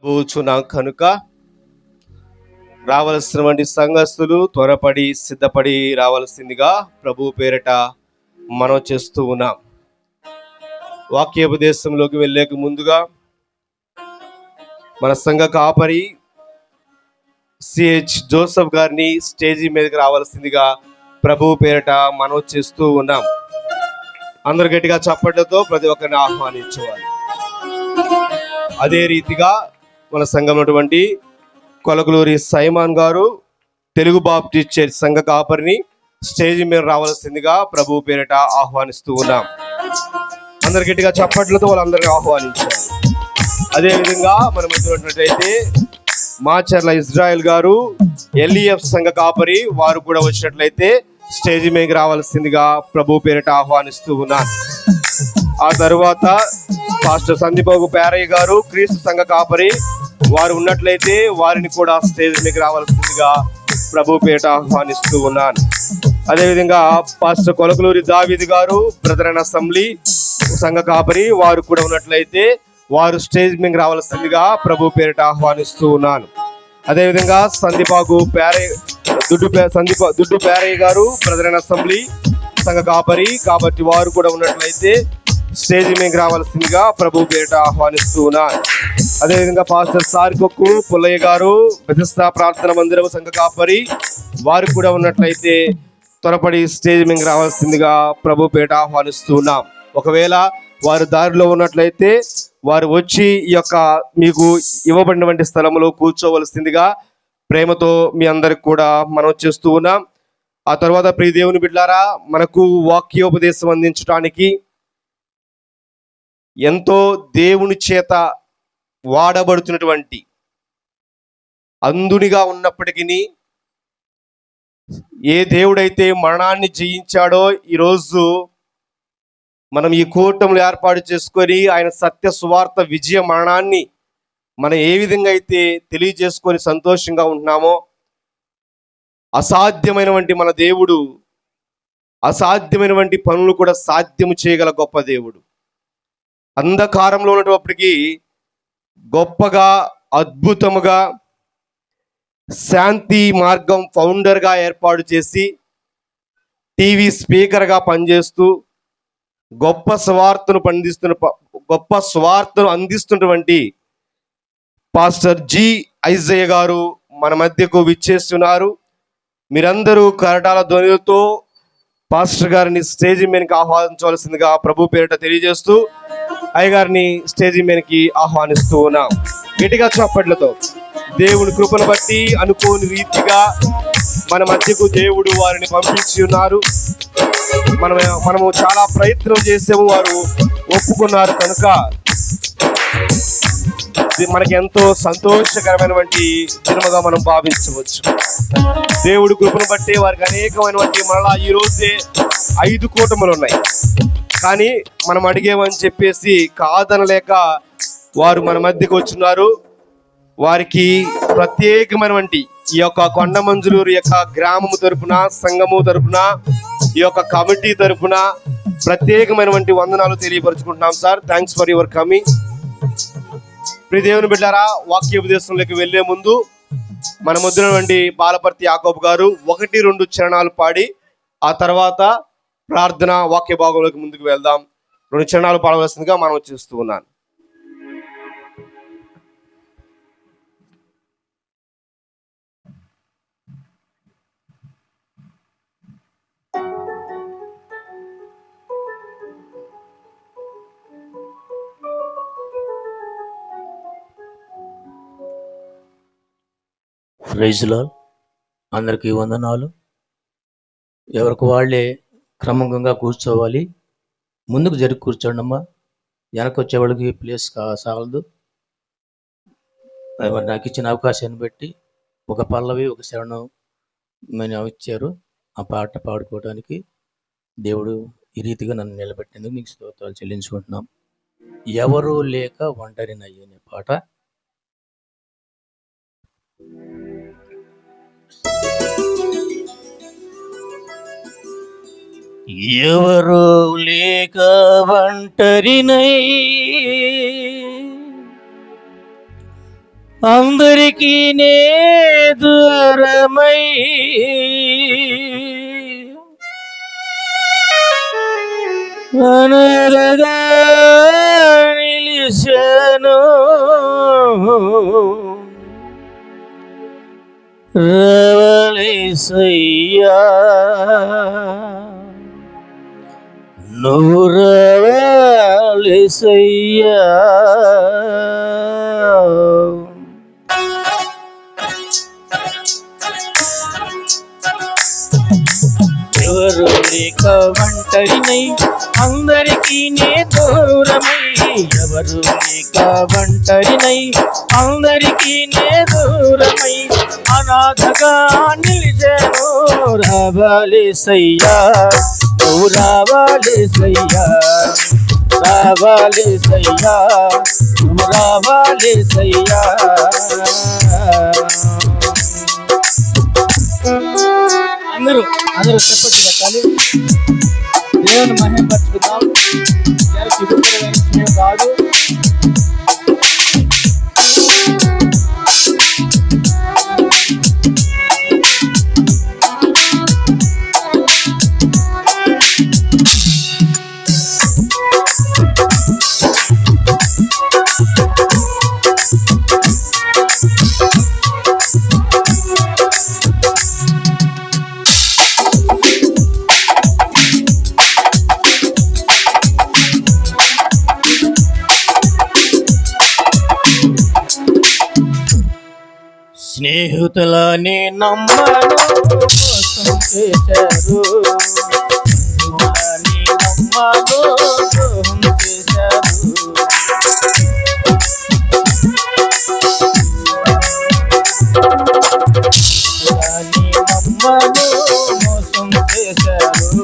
పోచున్నాం కనుక రావలసినటువంటి సంఘస్థులు త్వరపడి సిద్ధపడి రావాల్సిందిగా ప్రభు పేరట మనం చేస్తూ ఉన్నాం. వాక్యోపదేశంలోకి వెళ్ళేక ముందుగా మన సంఘ కాపరి సిహెచ్ జోసెఫ్ గారిని స్టేజీ మీదకి రావాల్సిందిగా ప్రభు పేరట మనం చేస్తూ ఉన్నాం. అందరు గట్టిగా చప్పట్లతో ప్రతి ఒక్కరిని ఆహ్వానించేవారు. అదే రీతిగా మన సంఘం ఉన్నటువంటి కొలకలూరి సైమాన్ గారు తెలుగు బాప్టిస్ట్ చర్చ్ సంఘ కాపరిని స్టేజ్ మీద రావాల్సిందిగా ప్రభు పేరిట ఆహ్వానిస్తూ ఉన్నాం. అందరు గట్టిగా చప్పట్లతో వాళ్ళందరినీ ఆహ్వానించారు. అదేవిధంగా మనం చూసినట్లయితే మాచర్ల ఇజ్రాయెల్ గారు ఎల్ఈఎఫ్ సంఘ కాపరి వారు కూడా వచ్చినట్లయితే స్టేజ్ మీదకి రావాల్సిందిగా ప్రభు పేరిట ఆహ్వానిస్తూ ఉన్నాను. ఆ తరువాత పాస్టర్ సందీబాబు పేరయ్య గారు క్రీస్తు సంఘ కాపరి వారు ఉన్నట్లయితే వారిని కూడా స్టేజ్ మీదకి రావాల్సిందిగా ప్రభు పేరిట ఆహ్వానిస్తూ ఉన్నాను. అదేవిధంగా పాస్టర్ కొలకలూరి దావీద్ గారు బ్రదర్ అండ్ అసెంబ్లీ సంఘ కాపరి వారు కూడా ఉన్నట్లయితే వారు స్టేజ్ మీదకి రావాల్సిందిగా ప్రభు పేరిట ఆహ్వానిస్తూ ఉన్నాను. అదేవిధంగా సందీపాగు దుడ్డు పేరయ్య గారు బ్రదర్ అండ్ అసెంబ్లీ సంఘ కాపరి కాబట్టి వారు కూడా ఉన్నట్లయితే స్టేజ్ మీదకి రావాల్సిందిగా ప్రభు పేరిట ఆహ్వానిస్తూ ఉన్నాను. అదేవిధంగా పాస్టర్ సారికొక్కు పుల్లయ్య గారు బెతెస్దా ప్రార్థన మందిరం సంఘ కాపరి వారు కూడా ఉన్నట్లయితే త్వరపడి స్టేజ్ మీదకి రావాల్సిందిగా ప్రభు పేరిట ఆహ్వానిస్తూ ఉన్నాం. ఒకవేళ వారు దారిలో ఉన్నట్లయితే వారు వచ్చి ఈ యొక్క మీకు ఇవ్వబడినటువంటి స్థలంలో కూర్చోవలసిందిగా ప్రేమతో మీ అందరికి కూడా మనం చేస్తూ ఉన్నాం. ఆ తర్వాత ప్రియ దేవుని బిడ్డలారా, మనకు వాక్యోపదేశం అందించడానికి ఎంతో దేవుని చేత వాడబడుతున్నటువంటి అంధునిగా ఉన్నప్పటికీ ఏ దేవుడైతే మరణాన్ని జయించాడో ఈరోజు మనం ఈ కూటములు ఏర్పాటు చేసుకొని ఆయన సత్య సువార్త విజయ మరణాన్ని మనం ఏ విధంగా అయితే తెలియజేసుకొని సంతోషంగా ఉంటున్నామో అసాధ్యమైనటువంటి మన దేవుడు అసాధ్యమైనటువంటి పనులు కూడా సాధ్యము చేయగల గొప్ప దేవుడు. అంధకారంలో ఉన్నప్పటికీ గొప్పగా అద్భుతముగా శాంతి మార్గం ఫౌండర్గా ఏర్పాటు చేసి టీవీ స్పీకర్గా పనిచేస్తూ గొప్ప స్వార్థను అందిస్తున్నటువంటి పాస్టర్ జి ఐజయ్య గారు మన మధ్యకు విచ్చేస్తున్నారు. మీరందరూ కరటాల ధ్వనులతో పాస్టర్ గారిని స్టేజి మీదకి ఆహ్వానించవలసిందిగా ప్రభు పేరిట తెలియజేస్తూ అయ్యగారిని స్టేజి మీదకి ఆహ్వానిస్తూ ఉన్నాం. గట్టిగా చప్పట్లతో దేవుని కృపను బట్టి అనుకోని రీతిగా మన మధ్యకు దేవుడు వారిని పంపించి ఉన్నారు. మనము చాలా ప్రయత్నం చేసాము, వారు ఒప్పుకున్నారు కనుక మనకి ఎంతో సంతోషకరమైనటువంటి దినముగా మనం భావించవచ్చు. దేవుడి కృపను బట్టి వారికి అనేకమైనటువంటి మరలా ఈ రోజే 5 కూటములు ఉన్నాయి. కానీ మనం అడిగేమని చెప్పేసి కాదనలేక వారు మన మధ్యకు వచ్చున్నారు. వారికి ప్రత్యేకమైనటువంటి ఈ యొక్క కొండమంజులూరు యొక్క గ్రామము తరపున సంఘము తరపున ఈ యొక్క కమిటీ తరపున ప్రత్యేకమైనటువంటి వందనాలు తెలియపరుచుకుంటున్నాం. Sir, thanks for your coming. ప్రియ దేవుని బిడ్డారా, వాక్యోపదేశంలోకి వెళ్లే ముందు మన ముద్దునటువంటి బాలపర్తి యాకోబు గారు 1-2 చరణాలు పాడి ఆ తర్వాత ప్రార్థన వాక్య భాగంలోకి ముందుకు వెళ్దాం. 2 చరణాలు పాడవలసిందిగా మనం చూస్తూ ఉన్నాను. Praise lord. అందరికీ వందనాలు. ఎవరికి వాళ్ళే క్రమంగా కూర్చోవాలి. ముందుకు జరిగి కూర్చోండి అమ్మా. వెనక్కి వచ్చేవాళ్ళకి ప్లేస్ సాగలదు. నాకు ఇచ్చిన అవకాశాన్ని బట్టి ఒక పల్లవి ఒక శరణం మేము ఇచ్చారు. ఆ పాట పాడుకోవడానికి దేవుడు ఈ రీతిగా నన్ను నిలబెట్టేందుకు నీకు స్తోత్రాలు చెల్లించుకుంటున్నాం. ఎవరు లేక ఒంటరినయ్యనే పాట. ఎవరు లేక ఒంటరినై అందరికీ నే దూరమై అనరగా నిలిచాను. రావాలేసయ్యా నువ్వు రావాలేసయ్యా. ఎవరు లేక ఒంటరినై అందరికీ నే దూరమై, ఎవరు లేక ఒంటరినై అందరికీ నే దూరమై అనాథగా నిలిచాను. రావాలేసయ్యా నువ్వు రావాలేసయ్యా, రావాలేసయ్యా నువ్వు రావాలేసయ్యా. అందరూ చెప్పచ్చు కట్టాలి. దేవుని మహిమపరచుకుందాం. కాదు స్నేహితులని నమ్మను మోసం చేశారు, బంధువులని నమ్మను ద్రోహం చేశారు. స్నేహితులని నమ్మను మోసం చేశారు,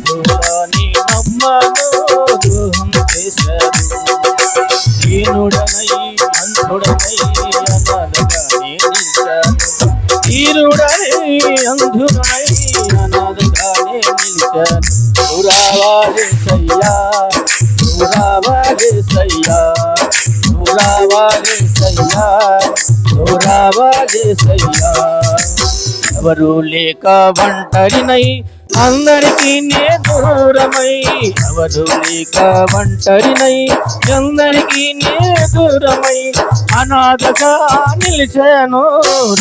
బంధువులని నమ్మను ద్రోహం చేశారు. దీనుడనై అంధుడనై అనాథగానే నిలిచాను, దీనుడనై అంధుడనై అనాథగానే నిలిచాను. నువ్వు రావాలేసయ్యా నువ్వు రావాలేసయ్యా నువ్వు రావాలేసయ్యా నువ్వు రావాలేసయ్యా. ఎవరు లేక ఒంటరినై అందరికీ నే దూరమై, ఎవరు లేక ఒంటరినై అందరికీ నే దూరమై అనాథగా నిలిచాను.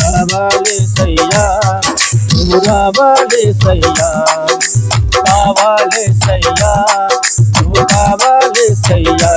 రావాలేసయ్యా నువ్వు రావాలేసయ్యా, రావాలేసయ్యా నువ్వు రావాలేసయ్యా.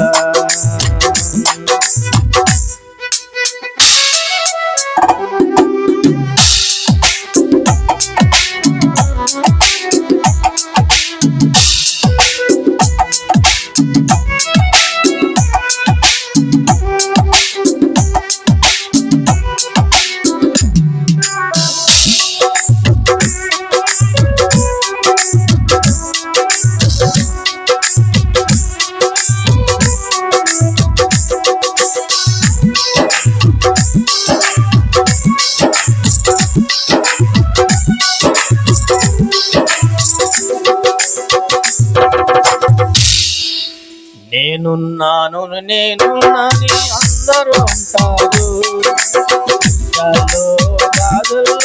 నేనున్నాను నేనున్నాని అందరూ అంటారు, బాధల్లో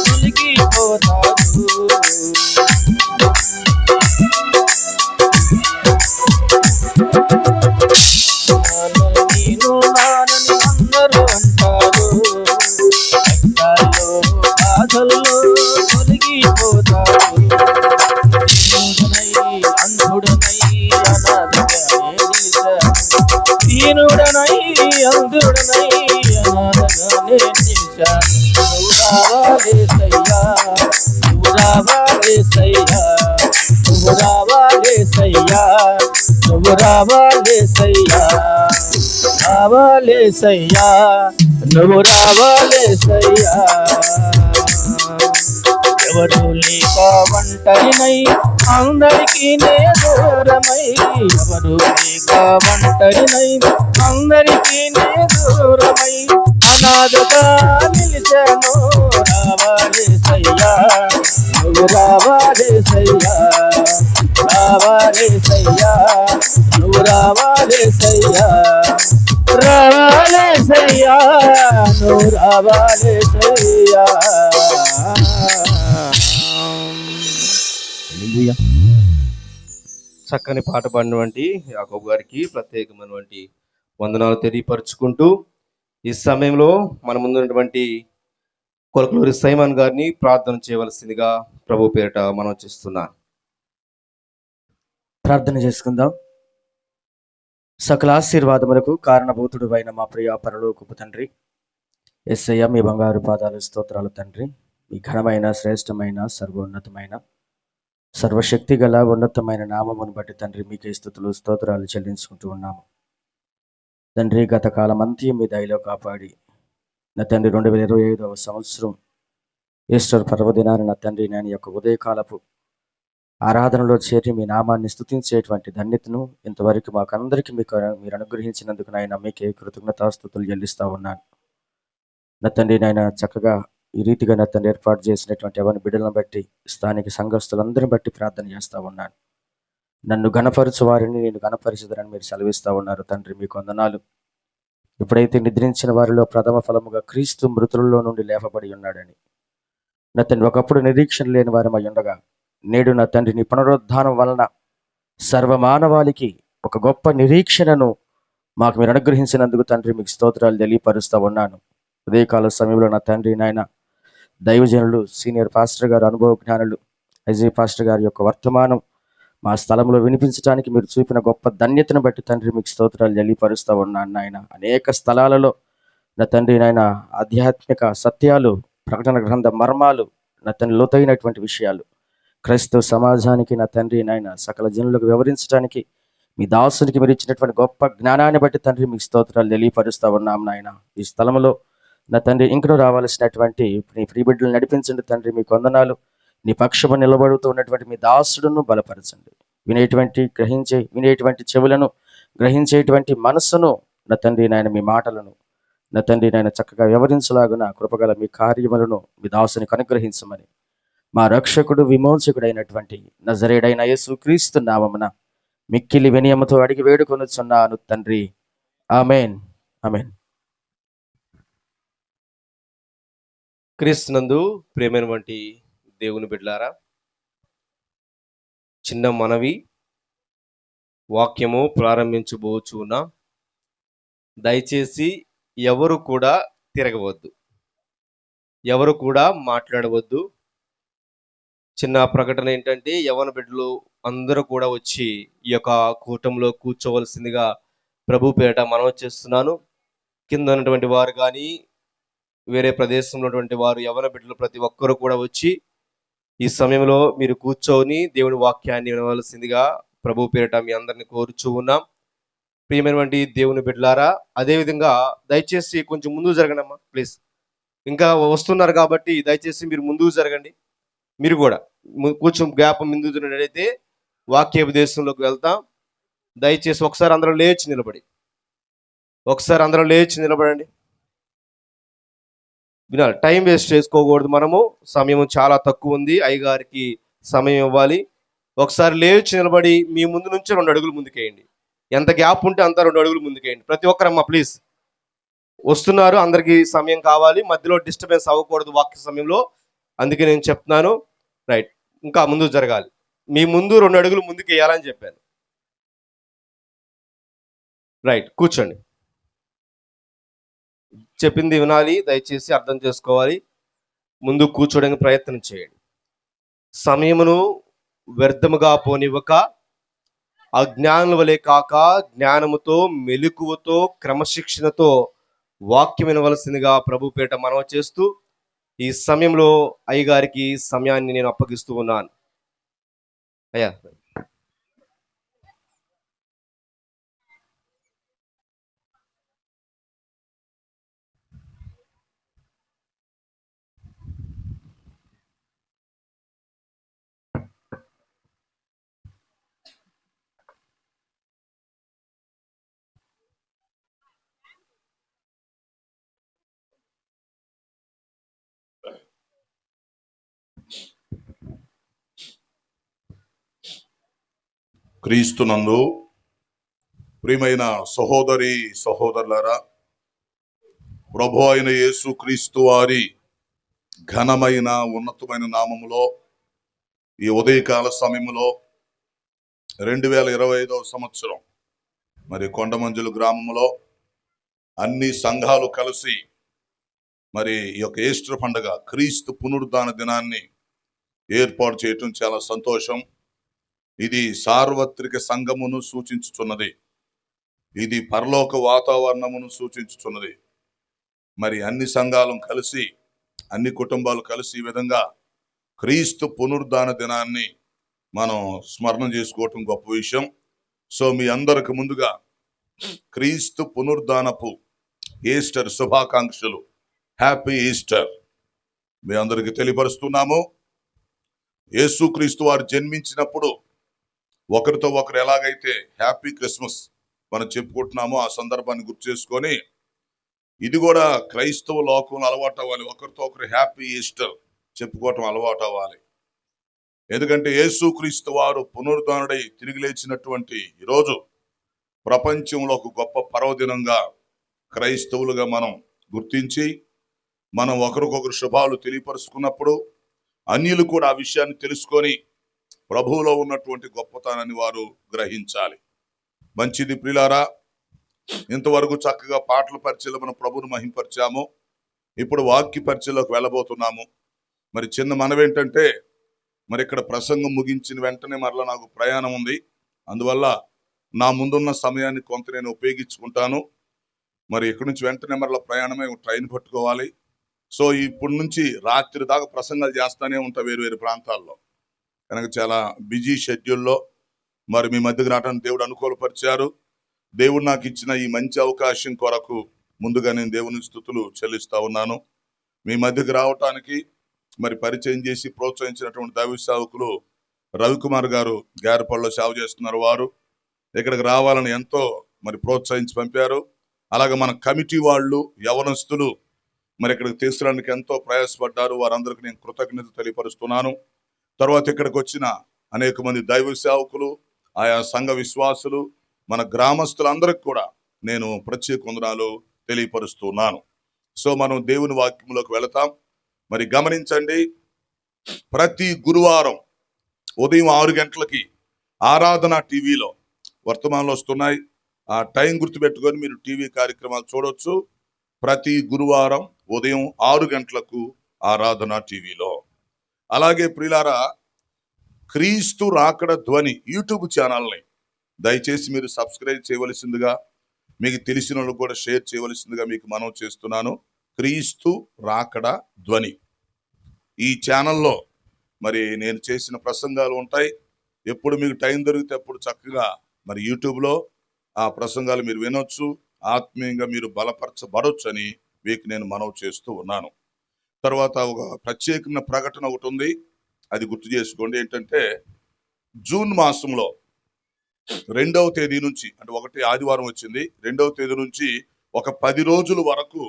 తొలగిపోతారు. నేను నానని అందరూ అంటారు, బాధల్లో తొలగిపోతారు. అంధుడనై అనాథగానే నిలిచాను, దీనుడనై అంధుడనై అనాథగానే నిలిచాను. నువ్వు రావాలేసయ్యా నువ్వు రావాలేసయ్యా నువ్వు రావాలేసయ్యా నువ్వు రావాలేసయ్యా, రావాలేసయ్యా నువ్వు రావాలేసయ్యా. ఎవరు లేక ఒంటరినై అందరికీ నే దూరమై, ఎవరు లేక ఒంటరినై అందరికీ నే దూరమై అనాథగా నిలిచాను. రావాలేసయ్యా నువ్వు రావాలేసయ్యా, రావాలేసయ్యా నువ్వు రావాలేసయ్యా, రావాలేసయ్యా రావాలేసయ్యా. హల్లెలూయా. చక్కని పాట పాడినటువంటి యాకోబు గారికి ప్రత్యేకమైనటువంటి వందనాలు తెలియపరుచుకుంటూ ఈ సమయంలో మన ముందున్నటువంటి కొలకలూరి సైమన్ గారిని ప్రార్థన చేయవలసిందిగా ప్రభు పేరిట మనం చేస్తున్నాను. ప్రార్థన చేసుకుందాం. సకల ఆశీర్వాదములకు కారణభూతుడు అయిన మా ప్రియ పరలోకపు తండ్రి, యేసయ్య మీ బంగారు పాదాలు స్తోత్రాలు తండ్రి. మీ ఘనమైన శ్రేష్టమైన సర్వోన్నతమైన సర్వశక్తి గల ఉన్నతమైన నామమును బట్టి తండ్రి మీకే స్తుతులు స్తోత్రాలు చెల్లించుకుంటూ ఉన్నాము తండ్రి. గత కాలం అంతా మీ దయలో కాపాడి నా తండ్రి 2025వ సంవత్సరం ఈస్టర్ పర్వదినాన్ని నా తండ్రి నేను యొక్క ఉదయకాలపు ఆరాధనలో చేరి మీ నామాన్ని స్తుతించేటువంటి ధన్యతను ఇంతవరకు మాకందరికీ మీరు అనుగ్రహించినందుకు నాయన మీకే కృతజ్ఞతాస్తుతులు చెల్లిస్తూ ఉన్నాను. నా తండ్రి నాయన చక్కగా ఈ రీతిగా నా తండ్రి ఏర్పాటు చేసినటువంటి ఎవరి బిడ్డలను బట్టి స్థానిక సంఘస్థులందరిని బట్టి ప్రార్థన చేస్తూ ఉన్నాను. నన్ను గణపరచు వారిని నేను గణపరిచదరని మీరు సెలవిస్తూ ఉన్నారు తండ్రి. మీకు వందనాలు. ఎప్పుడైతే నిద్రించిన వారిలో ప్రథమ ఫలముగా క్రీస్తు మృతులలో నుండి లేపబడి ఉన్నాడని నా తండ్రి ఒకప్పుడు నిరీక్షణ లేని వారమై ఉండగా నేడు నా తండ్రి నీ పునరుద్ధానం వలన సర్వమానవాళికి ఒక గొప్ప నిరీక్షణను మాకు మీరు అనుగ్రహించినందుకు తండ్రి మీకు స్తోత్రాలు తెలియపరుస్తూ ఉన్నాను. ఉదయకాల సమయంలో నా తండ్రి నాయన దైవజనులు సీనియర్ పాస్టర్ గారు అనుభవ జ్ఞానులు అజయ్ పాస్టర్ గారి యొక్క వర్తమానం మా స్థలంలో వినిపించడానికి మీరు చూపిన గొప్ప ధన్యతను బట్టి తండ్రి మీకు స్తోత్రాలు తెలియపరుస్తూ ఉన్నాను నాయన. అనేక స్థలాలలో నా తండ్రి నాయన ఆధ్యాత్మిక సత్యాలు, ప్రకటన గ్రంథ మర్మాలు, నా తండ్రి లోతైనటువంటి విషయాలు క్రైస్తవ సమాజానికి నా తండ్రి నాయన సకల జనులకు వివరించడానికి మీ దాసునికి మీరు ఇచ్చినటువంటి గొప్ప జ్ఞానాన్ని బట్టి తండ్రి మీకు స్తోత్రాలు తెలియపరుస్తూ ఉన్నాం నాయన. ఈ స్థలంలో నా తండ్రి ఇంకను రావాల్సినటువంటి నీ ప్రియబిడ్డలు నడిపించండి తండ్రి. మీకు వందనాలు. నీ పక్షము నిలబడుతూ ఉన్నటువంటి మీ దాసుడును బలపరచండి. వినేటువంటి చెవులను, గ్రహించేటువంటి మనస్సును నా తండ్రి నాయన మీ మాటలను నా తండ్రి నాయన చక్కగా వివరించలాగున కృపగల మీ కార్యములను మీ దాసునికి అనుగ్రహించమని మా రక్షకుడు విమోచకుడైనటువంటి నజరేయుడైన యేసుక్రీస్తు నామమున మిక్కిలి వినయముతో అడిగి వేడుకొనుచున్నాను తండ్రి. ఆమేన్. ఆమేన్. క్రీస్తునందు ప్రియమైనటువంటి దేవుని బిడ్డలారా, చిన్న మనవి, వాక్యము ప్రారంభించబోచు ఉన్నాం. దయచేసి ఎవరు కూడా తిరగవద్దు, ఎవరు కూడా మాట్లాడవద్దు. చిన్న ప్రకటన ఏంటంటే యవ్వన బిడ్డలు అందరూ కూడా వచ్చి ఈ యొక్క కూటంలో కూర్చోవలసిందిగా ప్రభు పేరిట మనవి చేస్తున్నాను. కింద ఉన్నటువంటి వారు కానీ వేరే ప్రదేశంలో ఉన్నటువంటి వారు యవ్వన బిడ్డలు ప్రతి ఒక్కరూ కూడా వచ్చి ఈ సమయంలో మీరు కూర్చొని దేవుని వాక్యాన్ని వినవలసిందిగా ప్రభు పేరిట మీ అందరిని కోరుచూ ఉన్నాం. ప్రియమైనటువంటి దేవుని బిడ్డలారా, అదేవిధంగా దయచేసి కొంచెం ముందుకు జరగండి అమ్మా ప్లీజ్. ఇంకా వస్తున్నారు కాబట్టి దయచేసి మీరు ముందుకు జరగండి. మీరు కూడా కొంచెం గ్యాప్ ముందుకు జరిగినట్లయితే వాక్యోపదేశంలోకి వెళ్తాం. దయచేసి ఒకసారి అందరూ లేచి నిలబడండి. వినాలి, టైం వేస్ట్ చేసుకోకూడదు. మనము సమయం చాలా తక్కువ ఉంది, అయ్యగారికి సమయం ఇవ్వాలి. ఒకసారి లేచి నిలబడి మీ ముందు నుంచి 2 అడుగులు ముందుకేయండి. ఎంత గ్యాప్ ఉంటే అంత 2 అడుగులు ముందుకేయండి. ప్రతి ఒక్కరమ్మా ప్లీజ్. వస్తున్నారు, అందరికీ సమయం కావాలి, మధ్యలో డిస్టర్బెన్స్ అవ్వకూడదు వాక్య సమయంలో, అందుకే నేను చెప్తున్నాను. రైట్, ఇంకా ముందుకు జరగాలి. మీ ముందు 2 అడుగులు ముందుకు వేయాలని చెప్పాను. రైట్, కూర్చోండి. చెప్పింది వినాలి, దయచేసి అర్థం చేసుకోవాలి. ముందు కూర్చోడానికి ప్రయత్నం చేయండి. సమయమును వ్యర్థముగా పోనివ్వక అజ్ఞానుల వలె కాక జ్ఞానముతో, మెలకువతో, క్రమశిక్షణతో వాక్యం వినవలసిందిగా ప్రభు పేట మనవి చేస్తూ ఈ సమయంలో అయ్యగారికి సమయాన్ని నేను అప్పగిస్తూ ఉన్నాను. అయ్యా, క్రీస్తునందు ప్రియమైన సహోదరి సహోదరులారా, ప్రభు అయిన యేసు క్రీస్తు వారి ఘనమైన ఉన్నతమైన నామములో ఈ ఉదయకాల సమయంలో 2025 సంవత్సరం మరి కొండమంజులు గ్రామంలో అన్ని సంఘాలు కలిసి మరి ఈ యొక్క ఈస్టర్ పండుగ క్రీస్తు పునరుద్ధాన దినాన్ని ఏర్పాటు చేయటం చాలా సంతోషం. ఇది సార్వత్రిక సంఘమును సూచించుచున్నది. ఇది పరలోక వాతావరణమును సూచించుచున్నది. మరి అన్ని సంఘాలు కలిసి, అన్ని కుటుంబాలు కలిసి ఈ విధంగా క్రీస్తు పునరుద్ధాన దినాన్ని మనం స్మరణ చేసుకోవటం గొప్ప విషయం. సో మీ అందరికి ముందుగా క్రీస్తు పునరుద్ధానపు ఈస్టర్ శుభాకాంక్షలు. హ్యాపీ ఈస్టర్ మీ అందరికి తెలియపరుస్తున్నాము. యేసుక్రీస్తు వారు జన్మించినప్పుడు ఒకరితో ఒకరు ఎలాగైతే హ్యాపీ క్రిస్మస్ మనం చెప్పుకుంటున్నామో ఆ సందర్భాన్ని గుర్తు చేసుకొని ఇది కూడా క్రైస్తవ లోకంలో అలవాటు అవ్వాలి. ఒకరితో ఒకరు హ్యాపీ ఈస్టర్ చెప్పుకోవటం అలవాటు అవ్వాలి. ఎందుకంటే యేసుక్రీస్తు వారు పునరుద్ధానుడై తిరిగి లేచినటువంటి ఈరోజు ప్రపంచంలో ఒక గొప్ప పర్వదినంగా క్రైస్తవులుగా మనం గుర్తించి మనం ఒకరికొకరు శుభాలు తెలియపరుచుకున్నప్పుడు అన్యులు కూడా ఆ విషయాన్ని తెలుసుకొని ప్రభువులో ఉన్నటువంటి గొప్పతనాన్ని వారు గ్రహించాలి. మంచిది ప్రియులారా, ఇంతవరకు చక్కగా పాటల పరిచయలో మనం ప్రభువును మహింపరిచాము. ఇప్పుడు వాక్య పరిచయలోకి వెళ్ళబోతున్నాము. మరి చిన్న మనవేంటంటే, మరి ఇక్కడ ప్రసంగం ముగించిన వెంటనే మరలా నాకు ప్రయాణం ఉంది. అందువల్ల నా ముందున్న సమయాన్ని కొంత నేను ఉపయోగించుకుంటాను. మరి ఇక్కడి నుంచి వెంటనే మరలా ప్రయాణమే, ట్రైన్ పట్టుకోవాలి. సో ఇప్పటి నుంచి రాత్రి దాకా ప్రసంగాలు చేస్తానే ఉంటా వేరు వేరు ప్రాంతాల్లో. కనుక చాలా బిజీ షెడ్యూల్లో మరి మీ మధ్యకు రావడానికి దేవుడు అనుకూలపరిచారు. దేవుడు నాకు ఇచ్చిన ఈ మంచి అవకాశం కొరకు ముందుగా నేను దేవుని స్తుతులు చెల్లిస్తా ఉన్నాను. మీ మధ్యకు రావటానికి మరి పరిచయం చేసి ప్రోత్సహించినటువంటి దైవ సేవకులు రవికుమార్ గారు గారిపల్లిలో సేవ చేస్తున్నారు. వారు ఇక్కడికి రావాలని ఎంతో మరి ప్రోత్సహించి పంపారు. అలాగే మన కమిటీ వాళ్ళు, యవనస్తులు మరి ఇక్కడికి తీసుకురావడానికి ఎంతో ప్రయాసపడ్డారు. వారందరికీ నేను కృతజ్ఞత తెలియపరుస్తున్నాను. తర్వాత ఇక్కడికి వచ్చిన అనేక మంది దైవ సేవకులు, ఆయా సంఘ విశ్వాసులు, మన గ్రామస్తులందరికీ కూడా నేను ప్రత్యేక వందనాలు తెలియపరుస్తున్నాను. సో మనం దేవుని వాక్యంలోకి వెళతాం. మరి గమనించండి, ప్రతి గురువారం ఉదయం 6 గంటలకి ఆరాధన టీవీలో వర్తమానాలు వస్తున్నాయి. ఆ టైం గుర్తుపెట్టుకొని మీరు టీవీ కార్యక్రమాలు చూడొచ్చు. ప్రతి గురువారం ఉదయం 6 గంటలకు ఆరాధన టీవీలో. అలాగే ప్రియులారా, క్రీస్తు రాకడ ధ్వని యూట్యూబ్ ఛానల్ని దయచేసి మీరు సబ్స్క్రైబ్ చేయవలసిందిగా, మీకు తెలిసిన వాళ్ళకు కూడా షేర్ చేయవలసిందిగా మీకు మనవి చేస్తున్నాను. క్రీస్తు రాకడ ధ్వని ఈ ఛానల్లో మరి నేను చేసిన ప్రసంగాలు ఉంటాయి. ఎప్పుడు మీకు టైం దొరికితే అప్పుడు చక్కగా మరి యూట్యూబ్లో ఆ ప్రసంగాలు మీరు వినొచ్చు, ఆత్మీయంగా మీరు బలపరచబడొచ్చు అని మీకు నేను మనవి చేస్తూ ఉన్నాను. తర్వాత ఒక ప్రత్యేకమైన ప్రకటన ఒకటి ఉంది, అది గుర్తు చేసుకోండి. ఏంటంటే జూన్ మాసంలో 2వ తేదీ నుంచి, అంటే 1 ఆదివారం వచ్చింది, 2వ తేదీ నుంచి ఒక 10 రోజుల వరకు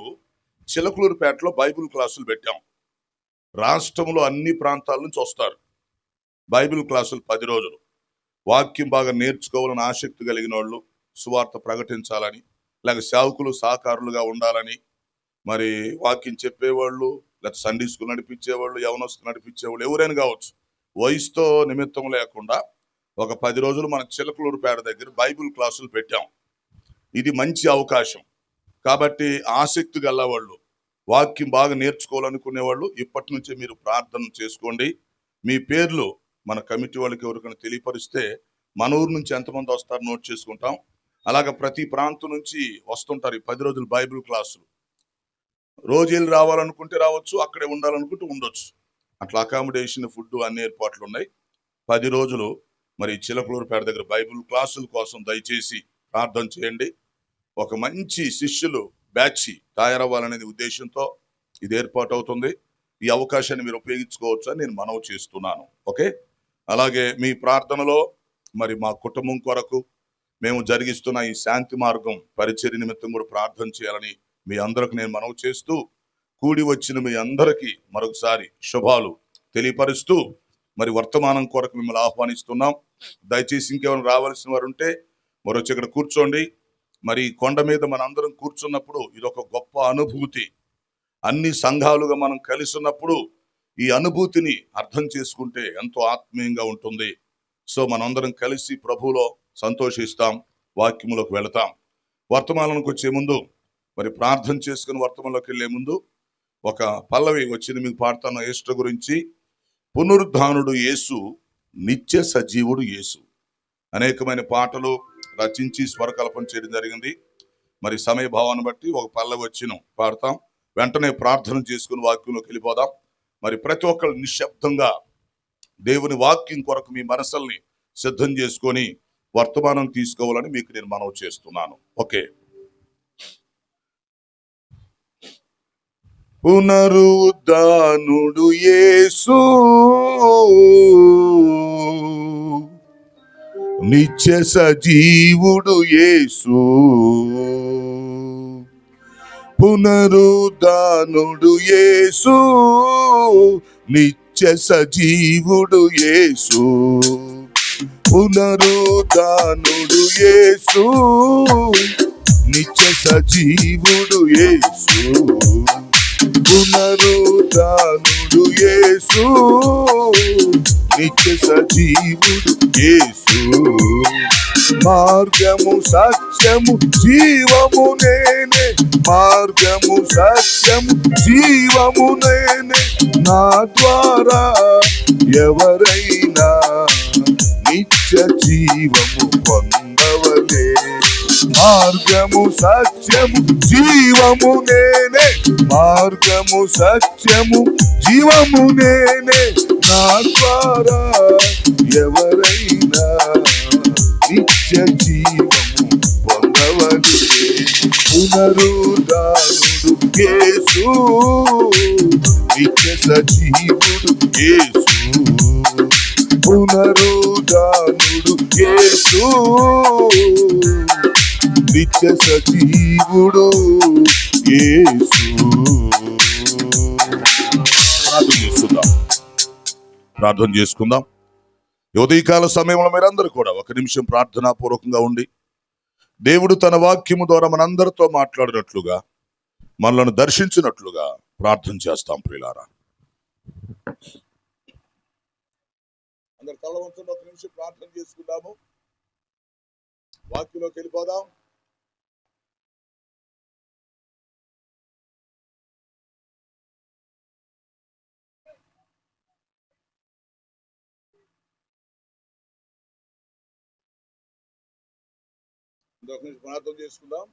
చిలకలూరుపేటలో బైబిల్ క్లాసులు పెట్టాం. రాష్ట్రంలో అన్ని ప్రాంతాల నుంచి వస్తారు బైబిల్ క్లాసులు. 10 రోజులు వాక్యం బాగా నేర్చుకోవాలని ఆసక్తి కలిగిన వాళ్ళు, సువార్త ప్రకటించాలని, లేక సేవకులు సహకారులుగా ఉండాలని, మరి వాక్యం చెప్పేవాళ్ళు, లేక సండే స్కూల్ నడిపించేవాళ్ళు, యవనస్తులు నడిపించేవాళ్ళు, ఎవరైనా కావచ్చు, వయసుతో నిమిత్తం లేకుండా ఒక 10 రోజులు మన చిలకలూరుపేట దగ్గర బైబిల్ క్లాసులు పెట్టాం. ఇది మంచి అవకాశం. కాబట్టి ఆసక్తి గలవాళ్ళు, వాక్యం బాగా నేర్చుకోవాలనుకునే వాళ్ళు ఇప్పటి నుంచే మీరు ప్రార్థన చేసుకోండి. మీ పేర్లు మన కమిటీ వాళ్ళకి ఎవరికైనా తెలియపరిస్తే మన ఊరు నుంచి ఎంతమంది వస్తారో నోట్ చేసుకుంటాం. అలాగే ప్రతి ప్రాంతం నుంచి వస్తుంటారు ఈ 10 రోజులు బైబిల్ క్లాసులు. రోజు వెళ్ళి రావాలనుకుంటే రావచ్చు, అక్కడే ఉండాలనుకుంటే ఉండొచ్చు. అట్లా అకామిడేషన్, ఫుడ్ అన్ని ఏర్పాట్లు ఉన్నాయి. 10 రోజులు మరి చిలకలూరుపేట దగ్గర బైబిల్ క్లాసుల కోసం దయచేసి ప్రార్థన చేయండి. ఒక మంచి శిష్యులు బ్యాచ్ తయారవ్వాలనే ఉద్దేశంతో ఇది ఏర్పాటు అవుతుంది. ఈ అవకాశాన్ని మీరు ఉపయోగించుకోవచ్చు అని నేను మనవి చేస్తున్నాను. ఓకే. అలాగే మీ ప్రార్థనలో మరి మా కుటుంబం కొరకు మేము జరిగిస్తున్న ఈ శాంతి మార్గం పరిచర్య నిమిత్తం కూడా ప్రార్థన చేయాలని మీ అందరికి నేను మనవి చేస్తూ, కూడి వచ్చిన మీ అందరికీ మరొకసారి శుభాలు తెలియపరుస్తూ మరి వర్తమానం కొరకు మిమ్మల్ని ఆహ్వానిస్తున్నాం. దయచేసి ఇంకేమైనా రావాల్సిన వారు ఉంటే మరొచ్చి ఇక్కడ కూర్చోండి. మరి కొండ మీద మనందరం కూర్చున్నప్పుడు ఇదొక గొప్ప అనుభూతి. అన్ని సంఘాలుగా మనం కలిసి ఉన్నప్పుడు ఈ అనుభూతిని అర్థం చేసుకుంటే ఎంతో ఆత్మీయంగా ఉంటుంది. సో మనందరం కలిసి ప్రభువులో సంతోషిస్తాం, వాక్యములోకి వెళతాం. వర్తమానానికి వచ్చే ముందు మరి ప్రార్థన చేసుకుని వర్తమానంలోకి వెళ్ళే ముందు ఒక పల్లవి వచ్చింది, మీకు పాడతాను యేసు గురించి. పునరుద్ధానుడు యేసు, నిత్య సజీవుడు యేసు. అనేకమైన పాటలు రచించి స్వరకల్పన చేయడం జరిగింది. మరి సమయ భావాన్ని బట్టి ఒక పల్లవి వచ్చిన పాడతాం, వెంటనే ప్రార్థన చేసుకుని వాక్యంలోకి వెళ్ళిపోదాం. మరి ప్రతి ఒక్కరు నిశ్శబ్దంగా దేవుని వాక్యం కొరకు మీ మనసుల్ని సిద్ధం చేసుకొని వర్తమానం తీసుకోవాలని మీకు నేను మనవి చేస్తున్నాను. ఓకే. పునరుద్ధానుడు యేసు, నిత్య సజీవుడు యేసు. పునరుద్ధానుడు యేసు, నిత్య సజీవుడు యేసు. పునరుద్ధానుడు యేసు, నిత్య సజీవుడు యేసు. పునరుద్ధానుడు యేసు, నిత్య సజీవుడు యేసు. మార్గము సత్యము జీవము నేనే, మార్గము సత్యము జీవము నేనే. నా ద్వారా ఎవరైనా నిత్య జీవము పొందవలే. మార్గము సత్యము జీవము నేనే, మార్గము సత్యము జీవము నేనే. నా ద్వారా ఎవరైనా నిత్య జీవము పొందవలే. పునరుద్ధానుడు యేసు, నిత్య సజీవుడు యేసు. పునరుద్ధానుడు యేసు, నిత్య సజీవుడు యేసు. ప్రార్థన చేసుకుందాం. ఉదయకాల సమయంలో మీరందరూ కూడా ఒక నిమిషం ప్రార్థనా పూర్వకంగా ఉండి దేవుడు తన వాక్యము ద్వారా మనందరితో మాట్లాడినట్లుగా, మనలను దర్శించినట్లుగా ప్రార్థన చేస్తాం. ప్రియులారా, అందరు తల వంచండి, ఒక నిమిషం ప్రార్థన చేసుకుందాము, వాక్యంలోకి వెళ్ళిపోదాం. ఒక నిమిషం ప్రార్థన చేసుకుందాం.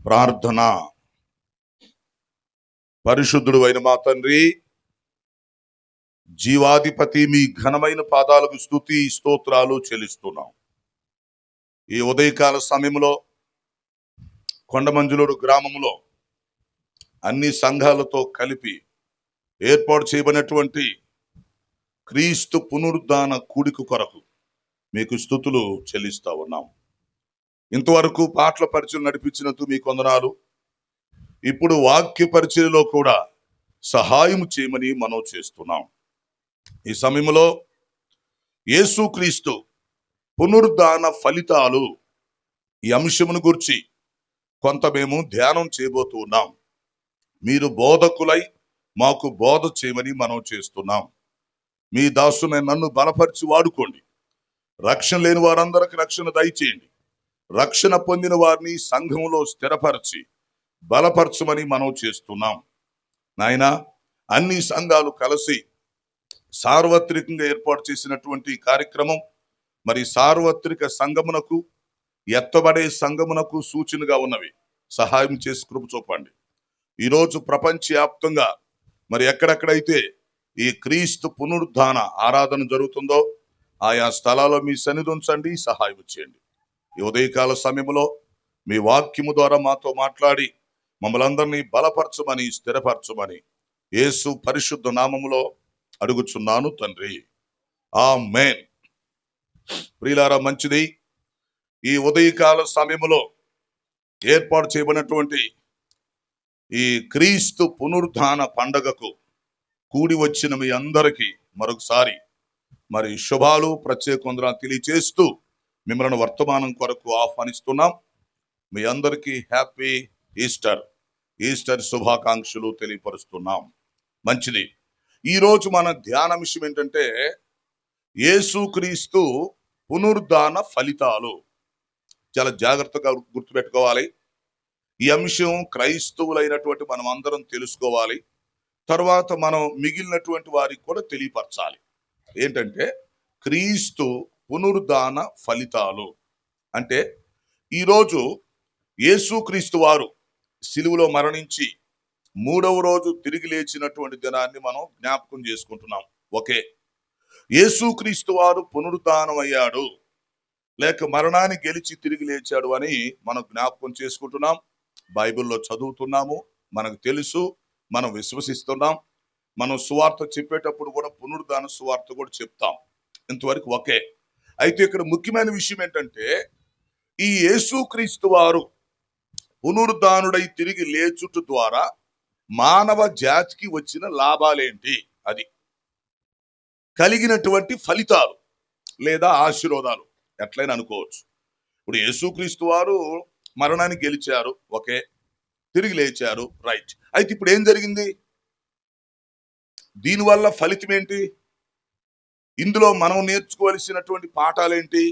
ప్రార్థన. పరిశుద్ధుడు అయిన మా తండ్రి, జీవాధిపతి, మీ ఘనమైన పాదాలకు స్తుతి స్తోత్రాలు చెల్లిస్తున్నాం. ఈ ఉదయకాల సమయంలో కొండమంజులూరు గ్రామంలో అన్ని సంఘాలతో కలిపి ఏర్పాటు చేయబడినటువంటి క్రీస్తు పునరుద్ధాన కూడిక కొరకు మీకు స్తుతులు చెల్లిస్తా ఉన్నాం. ఇంతవరకు పాటల పరిచయం నడిపించినందుకు మీకు వందనాలు. ఇప్పుడు వాక్య పరిచయలో కూడా సహాయం చేయమని మనం చేస్తున్నాం. ఈ సమయంలో యేసుక్రీస్తు పునరుద్ధాన ఫలితాలు ఈ అంశమును గురించి కొంత మేము ధ్యానం చేయబోతూ ఉన్నాం. మీరు బోధకులై మాకు బోధ చేయమని మనం చేస్తున్నాం. మీ దాసుని నన్ను బలపరిచి వాడుకోండి. రక్షణ లేని వారందరికి రక్షణ దయచేయండి. రక్షణ పొందిన వారిని సంఘంలో స్థిరపరిచి బలపరచమని మనం చేస్తున్నాం. నాయనా, అన్ని సంఘాలు కలిసి సార్వత్రికంగా ఏర్పాటు చేసినటువంటి కార్యక్రమం మరి సార్వత్రిక సంఘమునకు, ఎత్తబడే సంఘమునకు సూచనగా ఉన్నవి. సహాయం చేసి కృప చూపండి. ఈరోజు ప్రపంచవ్యాప్తంగా మరి ఎక్కడెక్కడైతే ఈ క్రీస్తు పునరుద్ధాన ఆరాధన జరుగుతుందో ఆయా స్థలాల్లో మీ సన్నిధి ఉంచండి, సహాయం చేయండి. ఈ ఉదయకాల సమయంలో మీ వాక్యము ద్వారా మాతో మాట్లాడి మమ్మల్ని అందరినీ బలపరచమని, స్థిరపరచమని యేసు పరిశుద్ధ నామములో అడుగుచున్నాను తండ్రి, ఆమేన్. ప్రియులారా, మంచిది. ఈ ఉదయకాల సమయంలో ఏర్పాటు చేయబడినటువంటి ఈ క్రీస్తు పునరుద్ధాన పండగకు కూడి వచ్చిన మీ అందరికీ మరొకసారి మరి శుభాలు, ప్రత్యేక వందనాలు తెలియజేస్తూ మిమ్మల్ని వర్తమానం కొరకు ఆహ్వానిస్తున్నాం. మీ అందరికీ హ్యాపీ ఈస్టర్ శుభాకాంక్షలు తెలియపరుస్తున్నాం. మంచిది. ఈరోజు మన ధ్యానాంశం ఏంటంటే యేసుక్రీస్తు పునరుద్ధాన ఫలితాలు. చాలా జాగ్రత్తగా గుర్తుపెట్టుకోవాలి. ఈ అంశం క్రైస్తవులైనటువంటి మనం అందరం తెలుసుకోవాలి. తర్వాత మనం మిగిలినటువంటి వారికి కూడా తెలియపరచాలి. ఏంటంటే క్రీస్తు పునరుద్ధాన ఫలితాలు అంటే ఈరోజు యేసుక్రీస్తు వారు సిలువలో మరణించి 3వ రోజు తిరిగి లేచినటువంటి దినాన్ని మనం జ్ఞాపకం చేసుకుంటున్నాం. ఓకే, యేసుక్రీస్తు వారు పునరుద్ధానం అయ్యాడు, లేక మరణాన్ని గెలిచి తిరిగి లేచాడు అని మనం జ్ఞాపకం చేసుకుంటున్నాం. బైబిల్లో చదువుతున్నాము, మనకు తెలుసు, మనం విశ్వసిస్తున్నాం. మనం సువార్త చెప్పేటప్పుడు కూడా పునరుద్ధాన సువార్త కూడా చెప్తాం. ఇంతవరకు ఓకే. అయితే ఇక్కడ ముఖ్యమైన విషయం ఏంటంటే ఈ యేసుక్రీస్తు వారు పునరుద్ధానుడై తిరిగి లేచుట ద్వారా మానవ జాతికి వచ్చిన లాభాలేంటి, అది కలిగినటువంటి ఫలితాలు లేదా ఆశీర్వాదాలు ఎట్లయినా అనుకోవచ్చు. ఇప్పుడు యేసుక్రీస్తు వారు మరణాన్ని గెలిచారు, ఓకే, తిరిగి లేచారు, రైట్. అయితే ఇప్పుడు ఏం జరిగింది? దీనివల్ల ఫలితం ఏంటి? ఇందులో మనం నేర్చుకోవలసినటువంటి పాఠాలేంటి?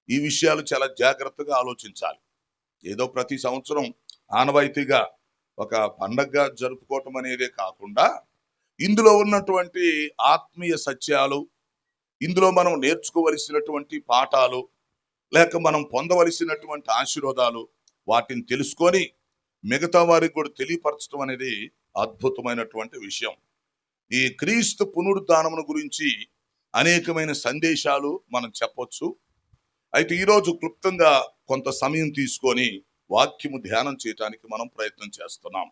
ఈ విషయాలు చాలా జాగ్రత్తగా ఆలోచించాలి. ఏదో ప్రతి సంవత్సరం ఆనవాయితీగా ఒక పండగగా జరుపుకోవటం అనేదే కాకుండా ఇందులో ఉన్నటువంటి ఆత్మీయ సత్యాలు, ఇందులో మనం నేర్చుకోవలసినటువంటి పాఠాలు, లేక మనం పొందవలసినటువంటి ఆశీర్వాదాలు, వాటిని తెలుసుకొని మిగతా వారికి కూడా తెలియపరచడం అనేది అద్భుతమైనటువంటి విషయం. ఈ క్రీస్తు పునరుద్ధానమును గురించి అనేకమైన సందేశాలు మనం చెప్పొచ్చు. అయితే ఈరోజు క్లుప్తంగా కొంత సమయం తీసుకొని వాక్యము ధ్యానం చేయడానికి మనం ప్రయత్నం చేస్తున్నాం.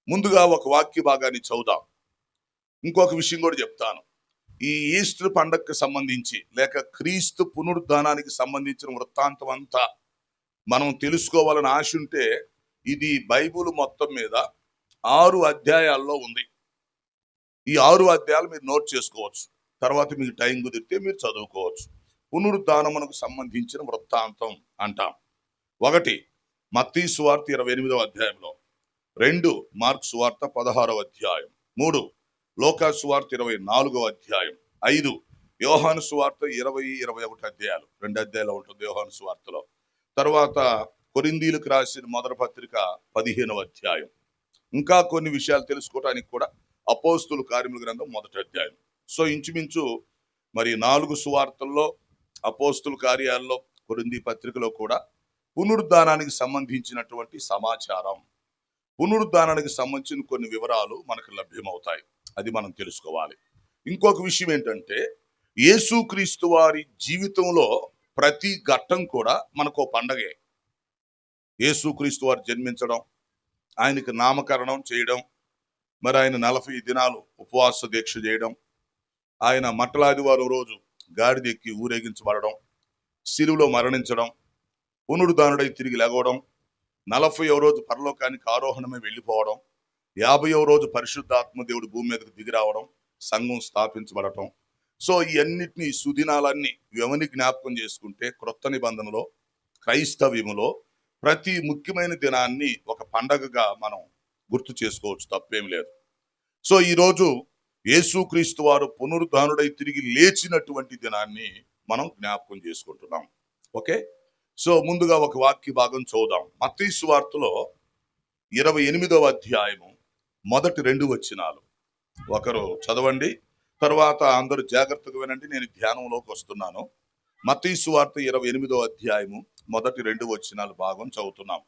ముందుగా ఒక వాక్య భాగాన్ని చదువుదాం. ఇంకొక విషయం కూడా చెప్తాను. ఈ ఈస్టర్ పండగకి సంబంధించి లేక క్రీస్తు పునరుద్ధానానికి సంబంధించిన వృత్తాంతం అంతా మనం తెలుసుకోవాలని ఆశ ఉంటే ఇది బైబిల్ మొత్తం మీద 6 అధ్యాయాల్లో ఉంది. ఈ 6 అధ్యాయాలు మీరు నోట్ చేసుకోవచ్చు. తర్వాత మీకు టైం కుదిరితే మీరు చదువుకోవచ్చు. పునరుద్ధానమునకు సంబంధించిన వృత్తాంతం అంటాం. 1 మత్తయి సువార్త 28వ అధ్యాయంలో, 2 మార్కు సువార్త 16వ అధ్యాయం, 3 లూకా సువార్త 24వ అధ్యాయం, 5 యోహాను సువార్త 20-21 అధ్యాయాలు, 2 అధ్యాయాలు ఉంటుంది యోహాను సువార్తలో. తర్వాత కొరింథీయులకు రాసిన మొదటి పత్రిక 15వ అధ్యాయం. ఇంకా కొన్ని విషయాలు తెలుసుకోవడానికి కూడా అపోస్తుల కార్యముల గ్రంథం 1వ అధ్యాయం. సో ఇంచుమించు మరి 4 సువార్తల్లో, అపోస్తుల కార్యాల్లో, కొరింథీ పత్రికలో కూడా పునరుద్ధానానికి సంబంధించినటువంటి సమాచారం, పునరుద్ధానానికి సంబంధించిన కొన్ని వివరాలు మనకు లభ్యమవుతాయి. అది మనం తెలుసుకోవాలి. ఇంకొక విషయం ఏంటంటే యేసుక్రీస్తు వారి జీవితంలో ప్రతి ఘట్టం కూడా మనకు పండగే. యేసుక్రీస్తు వారు జన్మించడం, ఆయనకి నామకరణం చేయడం, మరి ఆయన 40 దినాలు ఉపవాస దీక్ష చేయడం, ఆయన మట్టలాదివారం రోజు గాడిద ఎక్కి ఊరేగించబడడం, సిలువలో మరణించడం, పునరుద్ధానుడై తిరిగి లేగవడం, 40వ రోజు పరలోకానికి ఆరోహణమై వెళ్ళిపోవడం, 50వ రోజు పరిశుద్ధాత్మ దేవుడు భూమి మీదకు దిగి రావడం, సంఘం స్థాపించబడటం. సో ఈ అన్నిటినీ సుదినాలన్నీ ఎవరిని జ్ఞాపకం చేసుకుంటే క్రొత్త నిబంధనలో క్రైస్తవ్యములో ప్రతి ముఖ్యమైన దినాన్ని ఒక పండగగా మనం గుర్తు చేసుకోవచ్చు, తప్పేం లేదు. సో ఈరోజు యేసుక్రీస్తు వారు పునరుద్ధానుడై తిరిగి లేచినటువంటి దినాన్ని మనం జ్ఞాపకం చేసుకుంటున్నాం. ఓకే, సో ముందుగా ఒక వాక్య భాగం చదువుదాం. మత్తయి సువార్తలో 28వ అధ్యాయము మొదటి 2 వచనాలు ఒకరు చదవండి, తర్వాత అందరూ జాగ్రత్తగా వినండి. నేను ధ్యానంలోకి వస్తున్నాను. మత్తయి సువార్త 28వ అధ్యాయము మొదటి 2 వచనాలు భాగం చదువుతున్నాం.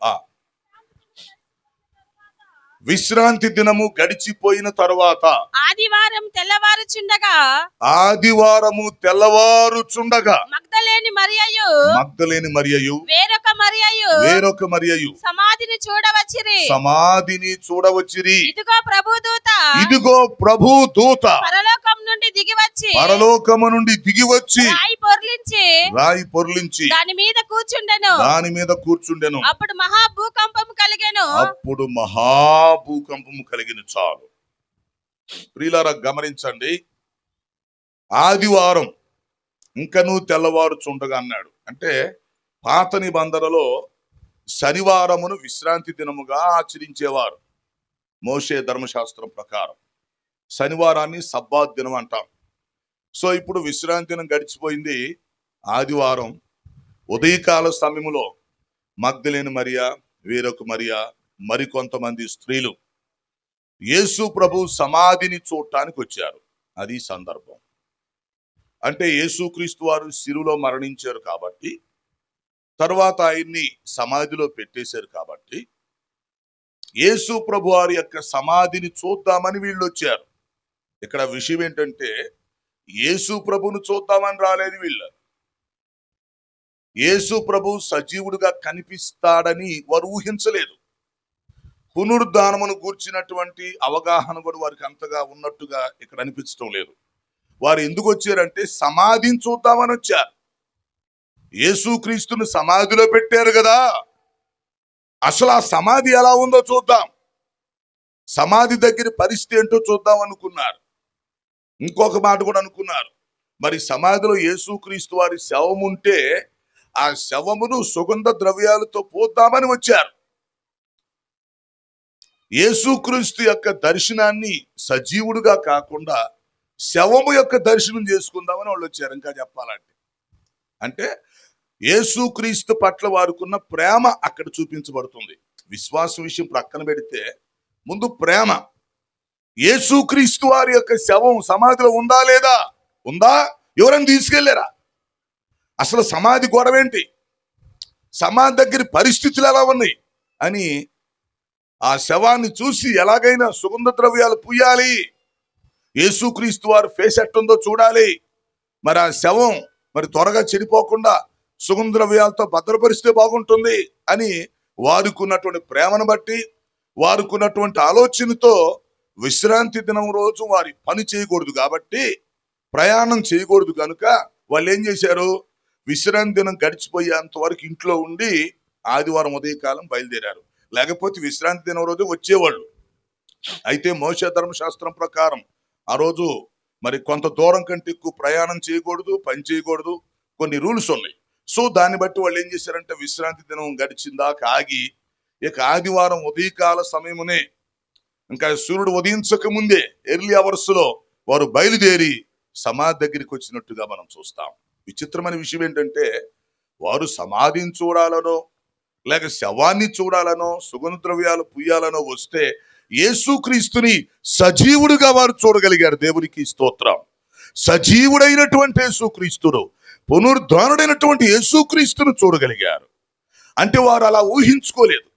విశ్రాంతి దినము గడిచిపోయిన తరువాత ఆదివారము తెల్లవారుచుండగా మగ్దలేని మరియయు వేరొక మరియయు సమాధిని చూడవచ్చి చూడవచ్చిరి. సమాధిని చూడవచ్చిరి. ఇదిగో ప్రభుదూత ఇదిగో ప్రభు దూత పరలోకం నుండి దిగివచ్చి పరలోకము నుండి దిగివచ్చి రాయి పొర్లించి దాని మీద కూర్చుండెను. అప్పుడు మహాభూకంపము కలిగెను. చాలు ప్రియులారా, గమనించండి. ఆదివారం ఇంకనూ తెల్లవారుచుండగా అన్నాడు. అంటే పాత నిబంధనలో శనివారమును విశ్రాంతి దినముగా ఆచరించేవారు. మోషే ధర్మశాస్త్రం ప్రకారం శనివారాన్ని సబ్బాత్ దినం అంటాం. సో ఇప్పుడు విశ్రాంతి దినం గడిచిపోయింది. ఆదివారం ఉదయకాల సమయంలో మగ్దలేని మరియా, వేరొక మరియా, మరికొంతమంది స్త్రీలు యేసు ప్రభు సమాధిని చూడటానికి వచ్చారు. అది సందర్భం. అంటే యేసుక్రీస్తు వారు శిలువలో మరణించారు కాబట్టి, తర్వాత ఆయన్ని సమాధిలో పెట్టేశారు కాబట్టి, యేసు ప్రభు వారి యొక్క సమాధిని చూద్దామని వీళ్ళు వచ్చారు. ఇక్కడ విషయం ఏంటంటే, యేసు ప్రభును చూద్దామని రాలేదు వీళ్ళు. యేసు ప్రభు సజీవుడిగా కనిపిస్తాడని వారు ఊహించలేదు. పునరుద్ధానమును గూర్చినటువంటి అవగాహన కూడా వారికి అంతగా ఉన్నట్టుగా ఇక్కడ అనిపించడం లేదు. వారు ఎందుకు వచ్చారంటే సమాధిని చూద్దామని వచ్చారు. యేసుక్రీస్తుని సమాధిలో పెట్టారు కదా, అసలు ఆ సమాధి ఎలా ఉందో చూద్దాం, సమాధి దగ్గర పరిస్థితి ఏంటో చూద్దాం అనుకున్నారు. ఇంకొక మాట కూడా అనుకున్నారు, మరి సమాధిలో యేసుక్రీస్తు వారి శవం ఉంటే ఆ శవమును సుగంధ ద్రవ్యాలతో పోద్దామని వచ్చారు. యేసుక్రీస్తు యొక్క దర్శనాన్ని సజీవుడుగా కాకుండా శవము యొక్క దర్శనం చేసుకుందామని వాళ్ళు వచ్చారు. ఇంకా చెప్పాలంటే, అంటే యేసుక్రీస్తు పట్ల వారుకున్న ప్రేమ అక్కడ చూపించబడుతుంది. విశ్వాస విషయం ప్రక్కన పెడితే ముందు ప్రేమ. యేసుక్రీస్తు వారి యొక్క శవం సమాధిలో ఉందా లేదా? ఉందా? ఎవరైనా తీసుకెళ్లారా? అసలు సమాధి గొడవేంటి, సమాధి దగ్గర పరిస్థితులు ఎలా ఉన్నాయి అని ఆ శవాన్ని చూసి ఎలాగైనా సుగంధ ద్రవ్యాలు పూయాలి, యేసుక్రీస్తు వారు ఫేస్ ఎట్టుందో చూడాలి, మరి ఆ శవం మరి త్వరగా చెడిపోకుండా సుగంధ ద్రవ్యాలతో భద్రపరిస్తే బాగుంటుంది అని వారుకున్నటువంటి ప్రేమను బట్టి, వారుకున్నటువంటి ఆలోచనతో విశ్రాంతి దినం రోజు వారి పని చేయకూడదు కాబట్టి, ప్రయాణం చేయకూడదు కనుక వాళ్ళు ఏం చేశారు, విశ్రాంతి దినం గడిచిపోయేంత వరకు ఇంట్లో ఉండి ఆదివారం ఉదయకాలం బయలుదేరారు. లేకపోతే విశ్రాంతి దినం రోజు వచ్చేవాళ్ళు. అయితే మోషే ధర్మశాస్త్రం ప్రకారం ఆ రోజు మరి కొంత దూరం కంటే ఎక్కువ ప్రయాణం చేయకూడదు, పని చేయకూడదు, కొన్ని రూల్స్ ఉన్నాయి. సో దాన్ని బట్టి వాళ్ళు ఏం చేశారంటే విశ్రాంతి దినం గడిచిందాక ఆగి, ఇక ఆదివారం ఉదయకాల సమయమునే, ఇంకా సూర్యుడు ఉదయించక ముందే ఎర్లీ అవర్స్ లో వారు బయలుదేరి సమాధి దగ్గరికి వచ్చినట్టుగా మనం చూస్తాం. విచిత్రమైన విషయం ఏంటంటే, వారు సమాధిని చూడాలనో లేక శవాన్ని చూడాలనో సుగంధ ద్రవ్యాలు పుయ్యాలనో వస్తే యేసుక్రీస్తుని సజీవుడుగా వారు చూడగలిగారు. దేవునికి స్తోత్రం. సజీవుడైనటువంటి యేసుక్రీస్తును, పునరుద్ధానుడైనటువంటి యేసుక్రీస్తును చూడగలిగారు. అంటే వారు అలా ఊహించుకోలేదు.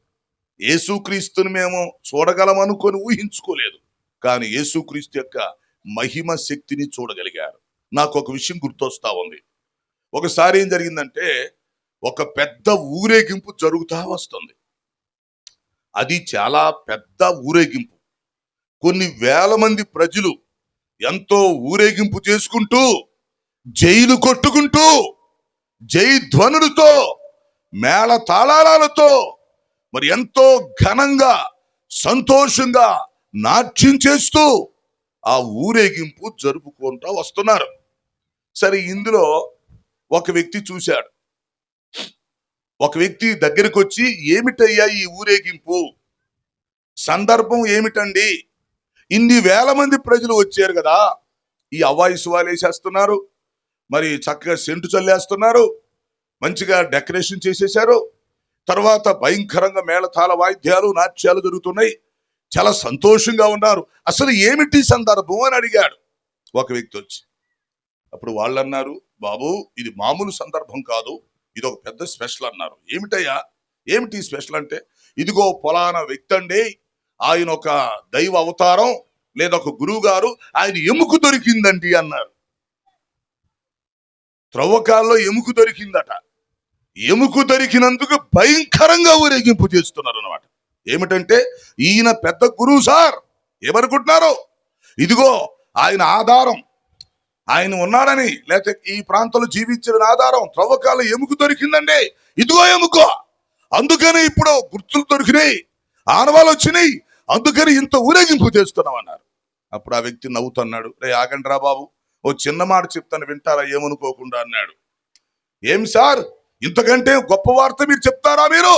యేసుక్రీస్తుని మేము చూడగలం అనుకొని ఊహించుకోలేదు, కానీ యేసుక్రీస్తు యొక్క మహిమ శక్తిని చూడగలిగారు. నాకు ఒక విషయం గుర్తొస్తా ఉంది. ఒకసారి ఏం జరిగిందంటే, ఒక పెద్ద ఊరేగింపు జరుగుతా వస్తుంది. అది చాలా పెద్ద ఊరేగింపు. కొన్ని వేల మంది ప్రజలు ఎంతో ఊరేగింపు చేసుకుంటూ, జైలు కొట్టుకుంటూ, జై ధ్వనులతో, మేళ తాళాలతో మరి ఎంతో ఘనంగా సంతోషంగా నాట్యం చేస్తూ ఆ ఊరేగింపు జరుపుకుంటూ వస్తున్నారు. సరే, ఇందులో ఒక వ్యక్తి చూశాడు. ఒక వ్యక్తి దగ్గరికి వచ్చి, ఏమిటయ్యా ఈ ఊరేగింపు, సందర్భం ఏమిటండి, ఇన్ని వేల మంది ప్రజలు వచ్చారు కదా, ఈ అవాయిసువాలు వేసేస్తున్నారు, మరి చక్కగా సెంటు చల్లేస్తున్నారు, మంచిగా డెకరేషన్ చేసేశారు, తర్వాత భయంకరంగా మేళతాళ వాయిద్యాలు నాట్యాలు జరుగుతున్నాయి, చాలా సంతోషంగా ఉన్నారు, అసలు ఏమిటి సందర్భం అని అడిగాడు ఒక వ్యక్తి వచ్చి. అప్పుడు వాళ్ళు అన్నారు, బాబు ఇది మామూలు సందర్భం కాదు, ఇది ఒక పెద్ద స్పెషల్ అన్నారు. ఏమిటయ్యా, ఏమిటి స్పెషల్ అంటే, ఇదిగో పొలానా వ్యక్తి అండి, ఆయన ఒక దైవ అవతారం లేదా ఒక గురువు గారు, ఆయన ఎముక దొరికిందండి అన్నారు. త్రవ్వకాల్లో ఎముక దొరికిందట. ఎముక దొరికినందుకు భయంకరంగా ఊరేగింపు చేస్తున్నారు అన్నమాట. ఏమిటంటే ఈయన పెద్ద గురువు సార్. ఏమనుకుంటున్నారు? ఇదిగో ఆయన ఆధారం, ఆయన ఉన్నాడని, లేకపోతే ఈ ప్రాంతంలో జీవించిన ఆధారం త్రవ్వకాల ఎముక దొరికిందండి, ఇదిగో ఎముక, అందుకని ఇప్పుడు గుర్తులు దొరికినాయి, ఆనవాళ్ళు వచ్చినాయి, అందుకని ఇంత ఊరేగింపు చేస్తున్నాం అన్నారు. అప్పుడు ఆ వ్యక్తి నవ్వుతున్నాడు, రే ఆగండి రా బాబు, ఓ చిన్న మాట చెప్తాను వింటారా ఏమనుకోకుండా అన్నాడు. ఏం సార్, ఇంతకంటే గొప్ప వార్త మీరు చెప్తారా? మీరు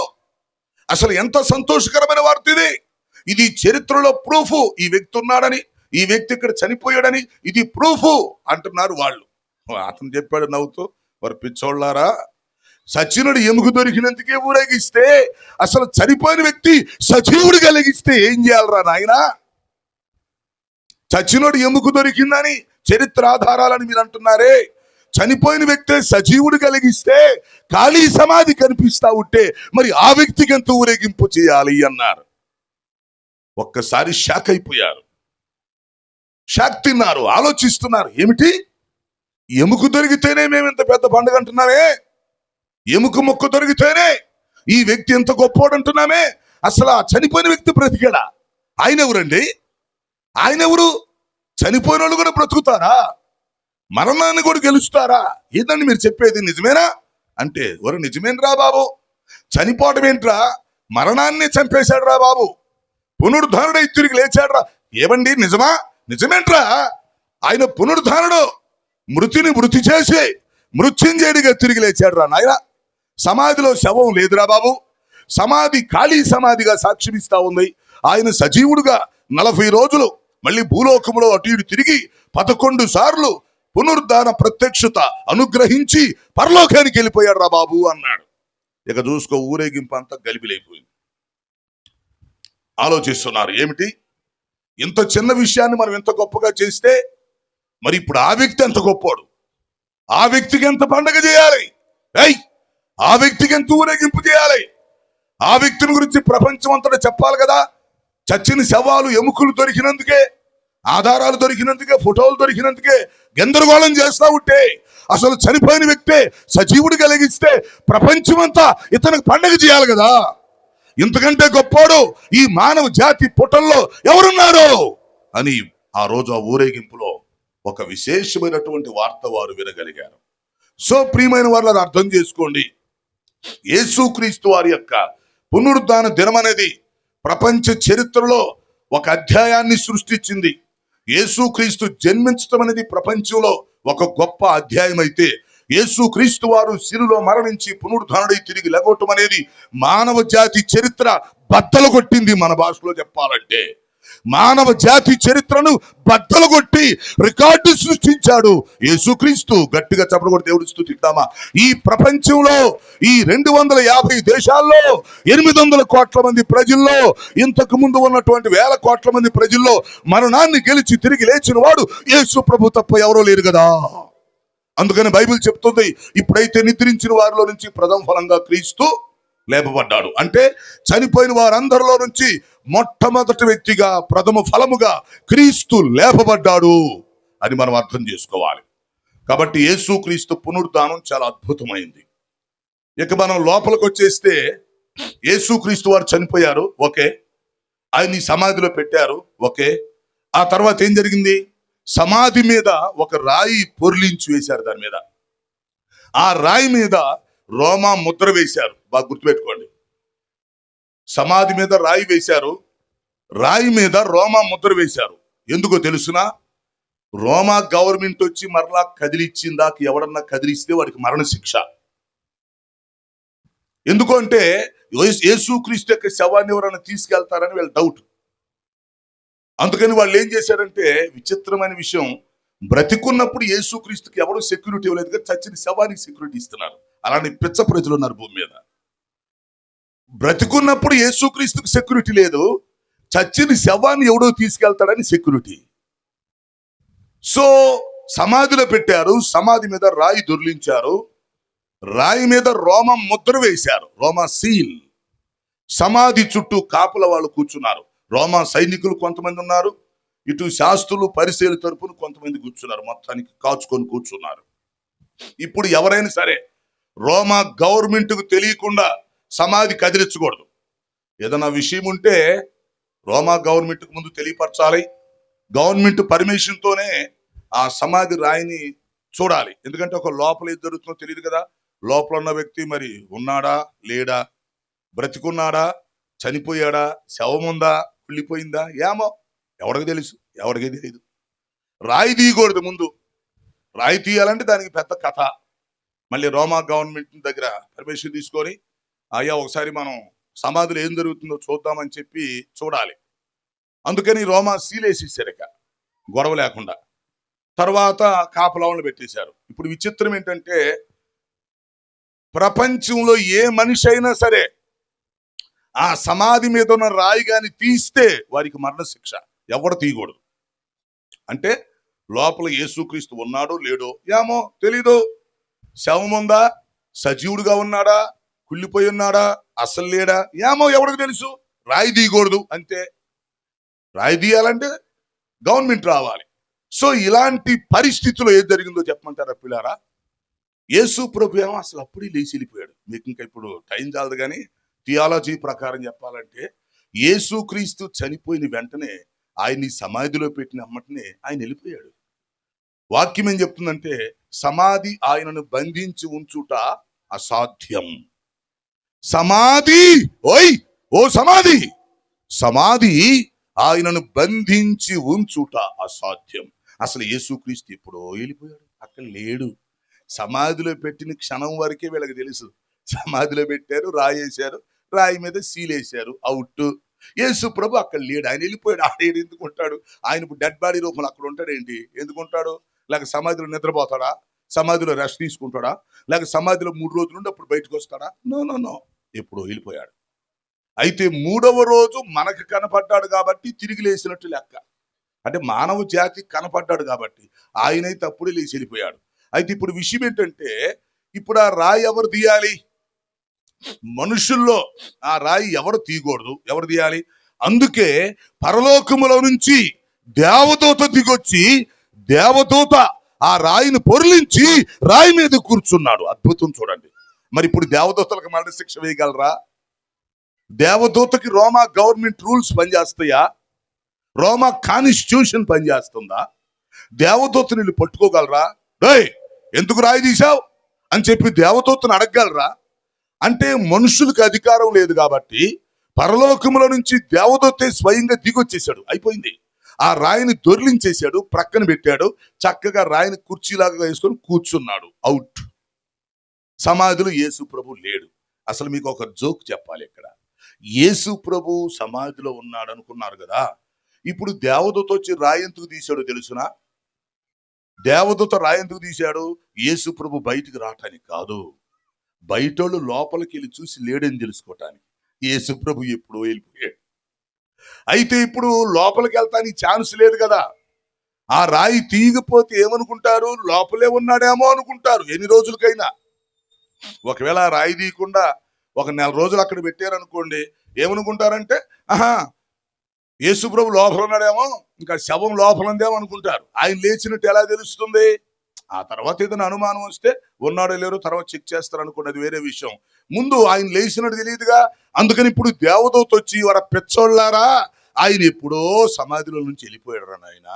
అసలు ఎంత సంతోషకరమైన వార్త ఇది. ఇది చరిత్రలో ప్రూఫ్, ఈ వ్యక్తి ఉన్నాడని, ఈ వ్యక్తి ఇక్కడ చనిపోయాడని, ఇది ప్రూఫ్ అంటున్నారు వాళ్ళు. అతను చెప్పాడు నవ్వుతూ, వారు పిచ్చోళ్ళారా, సచినుడు ఎముక దొరికినందుకే ఊరేగిస్తే అసలు చనిపోయిన వ్యక్తి సజీవుడు కలిగిస్తే ఏం చేయాలరా నాయనా? చచ్చినోడు ఎముక దొరికిందని చరిత్ర ఆధారాలని మీరు అంటున్నారే, చనిపోయిన వ్యక్తి సజీవుడు కలిగిస్తే ఖాళీ సమాధి కనిపిస్తా ఉంటే మరి ఆ వ్యక్తికి ఎంత ఊరేగింపు చేయాలి అన్నారు. ఒక్కసారి షాక్ అయిపోయారు, షాక్ తిన్నారు, ఆలోచిస్తున్నారు. ఏమిటి, ఎముక దొరికితేనే మేము ఇంత పెద్ద పండుగ అంటున్నామే, ఎముక మొక్క దొరికితేనే ఈ వ్యక్తి ఎంత గొప్పోడు అంటున్నామే, అసలు ఆ చనిపోయిన వ్యక్తి బ్రతికాడా? ఆయన ఎవరండి? ఆయన ఎవరు? చనిపోయిన వాళ్ళు కూడా బ్రతుకుతారా? మరణాన్ని కూడా గెలుస్తారా? ఏంటండి మీరు చెప్పేది, నిజమేనా అంటే, ఎవరు నిజమేనరా బాబు, చనిపోవడం ఏంట్రా, మరణాన్ని చంపేశాడు రా బాబు, పునరుద్ధారుడై తిరిగి లేచాడురా. ఏమండి నిజమా? నిజమేంట్రా, ఆయన పునరుద్ధారుడు, మృతిని మృతి చేసి మృత్యుంజయుడిగా తిరిగి లేచాడు రా నాయన. సమాధిలో శవం లేదురా బాబు, సమాధి ఖాళీ సమాధిగా సాక్ష్యమిస్తా ఉంది. ఆయన సజీవుడుగా 40 రోజులు మళ్ళీ భూలోకంలో అటు ఇటు తిరిగి 11 సార్లు పునరుద్ధాన ప్రత్యక్షత అనుగ్రహించి పరలోకానికి వెళ్ళిపోయాడు రా బాబు అన్నాడు. ఇక చూసుకో, ఊరేగింపు అంతా గలిబిలైపోయింది. ఆలోచిస్తున్నారు, ఏమిటి ఇంత చిన్న విషయాన్ని మనం ఎంత గొప్పగా చేస్తే మరి ఇప్పుడు ఆ వ్యక్తి ఎంత గొప్పోడు, ఆ వ్యక్తికి ఎంత పండగ చేయాలి, ఆ వ్యక్తికి ఎంత ఊరేగింపు చేయాలి, ఆ వ్యక్తిని గురించి ప్రపంచం అంతటా చెప్పాలి కదా. చచ్చిన శవాలు ఎముకలు దొరికినందుకే, ఆధారాలు దొరికినందుకే, ఫోటోలు దొరికినందుకే గందరగోళం చేస్తా ఉంటే అసలు చనిపోయిన వ్యక్తే సజీవుడు కలిగిస్తే ప్రపంచమంతా ఇతనికి పండగ చేయాలి కదా. ఇంతకంటే గొప్పోడు ఈ మానవ జాతి పుటల్లో ఎవరున్నారు అని ఆ రోజు ఆ ఊరేగింపులో ఒక విశేషమైనటువంటి వార్త వారు వినగలిగారు. సో ప్రియమైన వారు అర్థం చేసుకోండి, యేసుక్రీస్తు వారి యొక్క పునరుద్ధాన దినం అనేది ప్రపంచ చరిత్రలో ఒక అధ్యాయాన్ని సృష్టించింది. యేసుక్రీస్తు జన్మించడం అనేది ప్రపంచంలో ఒక గొప్ప అధ్యాయం అయితే, యేసుక్రీస్తు వారు శిలువలో మరణించి పునరుద్ధానుడై తిరిగి లెగవటం అనేది మానవ జాతి చరిత్ర బద్దలు కొట్టింది. మన భాషలో చెప్పాలంటే మానవ జాతి చరిత్రను బద్దలు కొట్టి రికార్డు సృష్టించాడు యేసుక్రీస్తు. గట్టిగా చప్పట్లు కొట్టి దేవుడి స్తుతిద్దామా. ఈ ప్రపంచంలో ఈ 250 దేశాల్లో 800 కోట్ల మంది ప్రజల్లో, ఇంతకు ముందు ఉన్నటువంటి 1000 కోట్ల మంది ప్రజల్లో మరణాన్ని గెలిచి తిరిగి లేచిన వాడు యేసు ప్రభు తప్ప ఎవరో లేరు కదా. అందుకని బైబిల్ చెప్తుంది, ఇప్పుడైతే నిద్రించిన వారిలో నుంచి ప్రథమ ఫలంగా క్రీస్తు లేపబడ్డాడు. అంటే చనిపోయిన వారందరిలో నుంచి మొట్టమొదటి వ్యక్తిగా ప్రథమ ఫలముగా క్రీస్తు లేపబడ్డాడు అని మనం అర్థం చేసుకోవాలి. కాబట్టి యేసుక్రీస్తు పునరుద్ధానం చాలా అద్భుతమైంది. ఇక మనం లోపలికి వచ్చేస్తే, యేసుక్రీస్తు వారు చనిపోయారు, ఓకే, ఆయన్ని సమాధిలో పెట్టారు, ఓకే. ఆ తర్వాత ఏం జరిగింది? సమాధి మీద ఒక రాయి పొర్లించి వేశారు. దాని మీద, ఆ రాయి మీద రోమా ముద్ర వేశారు. బాగా గుర్తుపెట్టుకోండి, సమాధి మీద రాయి వేశారు, రాయి మీద రోమా ముద్ర వేశారు. ఎందుకో తెలుసునా? రోమా గవర్నమెంట్ వచ్చి మరలా కదిలిచ్చిందాక ఎవడన్నా కదిలిస్తే వాడికి మరణ శిక్ష. ఎందుకు అంటే యేసుక్రీస్తు యొక్క శవాన్ని ఎవరైనా తీసుకెళ్తారని వీళ్ళ డౌట్. అందుకని వాళ్ళు ఏం చేశారంటే, విచిత్రమైన విషయం, బ్రతికున్నప్పుడు యేసుక్రీస్తుకి ఎవరు సెక్యూరిటీ ఇవ్వలేదు కదా, చచ్చిన శవానికి సెక్యూరిటీ ఇస్తున్నారు. అలాంటి పిచ్చ ప్రజలు ఉన్నారు భూమి మీద. బ్రతికున్నప్పుడు యేసుక్రీస్తుకి సెక్యూరిటీ లేదు, చచ్చిన శవాన్ని ఎవడో తీసుకెళ్తాడని సెక్యూరిటీ. సో సమాధిలో పెట్టారు, సమాధి మీద రాయి దొర్లించారు, రాయి మీద రోమా ముద్ర వేశారు, రోమా సీల్. సమాధి చుట్టూ కాపుల వాళ్ళు కూర్చున్నారు. రోమా సైనికులు కొంతమంది ఉన్నారు, ఇటు శాస్త్రులు పరిశీలి తరపున కొంతమంది కూర్చున్నారు. మొత్తానికి కాచుకొని కూర్చున్నారు. ఇప్పుడు ఎవరైనా సరే రోమా గవర్నమెంట్కు తెలియకుండా సమాధి కదిలించకూడదు. ఏదైనా విషయం ఉంటే రోమా గవర్నమెంట్కి ముందు తెలియపరచాలి. గవర్నమెంట్ పర్మిషన్తోనే ఆ సమాధి రాయిని చూడాలి. ఎందుకంటే ఒక లోపల ఏది జరుగుతుందో తెలియదు కదా. లోపల ఉన్న వ్యక్తి మరి ఉన్నాడా లేడా, బ్రతికున్నాడా, చనిపోయాడా, శవం ఉందా, కుళ్ళిపోయిందా, ఏమో ఎవరికి తెలుసు, ఎవరికి తెలియదు. రాయి తీయకూడదు. ముందు రాయి తీయాలంటే దానికి పెద్ద కథ. మళ్ళీ రోమా గవర్నమెంట్ దగ్గర పర్మిషన్ తీసుకొని అయ్యా ఒకసారి మనం సమాధిలో ఏం జరుగుతుందో చూద్దామని చెప్పి చూడాలి. అందుకని రోమా సీలేసేసారు ఇక గొడవ లేకుండా. తర్వాత కాపలాలను పెట్టేశారు. ఇప్పుడు విచిత్రం ఏంటంటే ప్రపంచంలో ఏ మనిషి అయినా సరే ఆ సమాధి మీద ఉన్న రాయి గాని తీస్తే వారికి మరణశిక్ష. ఎవడు తీయకూడదు. అంటే లోపల యేసుక్రీస్తు ఉన్నాడో లేడో ఏమో తెలీదు. శవం ఉందా, సజీవుడుగా ఉన్నాడా, కుళ్ళిపోయి ఉన్నాడా, అసలు లేడా, ఏమో ఎవరికి తెలుసు. రాయి తీయకూడదు అంతే. రాయి తీయాలంటే గవర్నమెంట్ రావాలి. సో ఇలాంటి పరిస్థితుల్లో ఏది జరిగిందో చెప్పమంటారా పిల్లారా? యేసు ప్రభు ఏమో అసలు అప్పుడే లేచి వెళ్ళిపోయాడు. మీకు ఇంకా ఇప్పుడు టైం చాలదు, కానీ థియాలజీ ప్రకారం చెప్పాలంటే యేసుక్రీస్తు చనిపోయిన వెంటనే ఆయన్ని సమాధిలో పెట్టిన అమ్మటనే ఆయన వెళ్ళిపోయాడు. వాక్యం ఏం చెప్తుందంటే సమాధి ఆయనను బంధించి ఉంచుట అసాధ్యం. సమాధి ఓ సమాధి సమాధి ఆయనను బంధించి ఉంచుట అసాధ్యం. అసలు యేసుక్రీస్తు ఎప్పుడో వెళ్ళిపోయాడు, అక్కడ లేడు. సమాధిలో పెట్టిన క్షణం వరకే వీళ్ళకి తెలుసు. సమాధిలో పెట్టారు, రాయేశారు, రాయి మీద సీలేశారు, అవుట్. యేసు ప్రభు అక్కడ లేడు, ఆయన వెళ్ళిపోయాడు. ఆయన ఎందుకు ఉంటాడు? ఆయన ఇప్పుడు డెడ్ బాడీ రూపంలో అక్కడ ఉంటాడు ఏంటి? ఎందుకు ఉంటాడు? లేక సమాధిలో నిద్రపోతాడా, సమాధిలో రెస్ట్ తీసుకుంటాడా, లేక సమాధిలో 3 రోజులు నుండి అప్పుడు బయటకు వస్తాడా? నో, ఎప్పుడో వెళ్ళిపోయాడు. అయితే 3వ రోజు మనకు కనపడ్డాడు కాబట్టి తిరిగి లేచినట్టు లెక్క. అంటే మానవ జాతి కనపడ్డాడు కాబట్టి ఆయనైతే అప్పుడే లేచి వెళ్ళిపోయాడు. అయితే ఇప్పుడు విషయం ఏంటంటే ఇప్పుడు ఆ రాయి ఎవరు తీయాలి? మనుషుల్లో ఆ రాయి ఎవరు తీయకూడదు, ఎవరు తీయాలి? అందుకే పరలోకములో నుంచి దేవదూత దిగొచ్చి దేవదూత ఆ రాయిని పొర్లించి రాయి మీద కూర్చున్నాడు. అద్భుతం చూడండి. మరి ఇప్పుడు దేవదూతలకు మరణ శిక్ష వేయగలరా? దేవదూతకి రోమా గవర్నమెంట్ రూల్స్ పనిచేస్తాయా? రోమా కాన్స్టిట్యూషన్ పనిచేస్తుందా? దేవదూతని వీళ్ళు పట్టుకోగలరా? ఎందుకు రాయి తీశావు అని చెప్పి దేవదూతను అడగగలరా? అంటే మనుషులకు అధికారం లేదు కాబట్టి పరలోకములో నుంచి దేవదూతే స్వయంగా దిగొచ్చేసాడు. అయిపోయింది. ఆ రాయిని దొర్లించేశాడు, ప్రక్కన పెట్టాడు, చక్కగా రాయిని కుర్చీలాగా వేసుకొని కూర్చున్నాడు, అవుట్. సమాధిలో యేసు ప్రభు లేడు. అసలు మీకు ఒక జోక్ చెప్పాలి. ఇక్కడ యేసు ప్రభు సమాధిలో ఉన్నాడు అనుకున్నారు కదా. ఇప్పుడు దేవదూత వచ్చి రాయి ఎందుకు తీశాడో తెలుసునా? దేవదూత రాయి ఎందుకు తీశాడు? యేసు ప్రభు బయటికి రావటానికి కాదు, బయటోళ్ళు లోపలికి వెళ్ళి చూసి లేడని తెలుసుకోవటానికి. యేసు ప్రభు ఎప్పుడో వెళ్ళిపోయాడు. అయితే ఇప్పుడు లోపలికి వెళ్తానికి ఛాన్స్ లేదు కదా. ఆ రాయి తీయకపోతే ఏమనుకుంటారు? లోపలే ఉన్నాడేమో అనుకుంటారు ఎన్ని రోజులకైనా. ఒకవేళ ఆ రాయి తీయకుండా 1 నెల రోజులు అక్కడ పెట్టారనుకోండి, ఏమనుకుంటారంటే యేసు ప్రభు లోపల ఉన్నాడేమో, ఇంకా శవం లోపల ఉందేమో అనుకుంటారు. ఆయన లేచినట్టు ఎలా తెలుస్తుంది? ఆ తర్వాత ఏదైనా అనుమానం వస్తే ఉన్నాడో లేరో తర్వాత చెక్ చేస్తారు అనుకోండి, అది వేరే విషయం. ముందు ఆయన లేచినట్టు తెలియదుగా. అందుకని ఇప్పుడు దేవదూత వచ్చి వాడ పెచ్చోళ్ళారా, ఆయన ఎప్పుడో సమాధిలో నుంచి వెళ్ళిపోయాడు నాయన.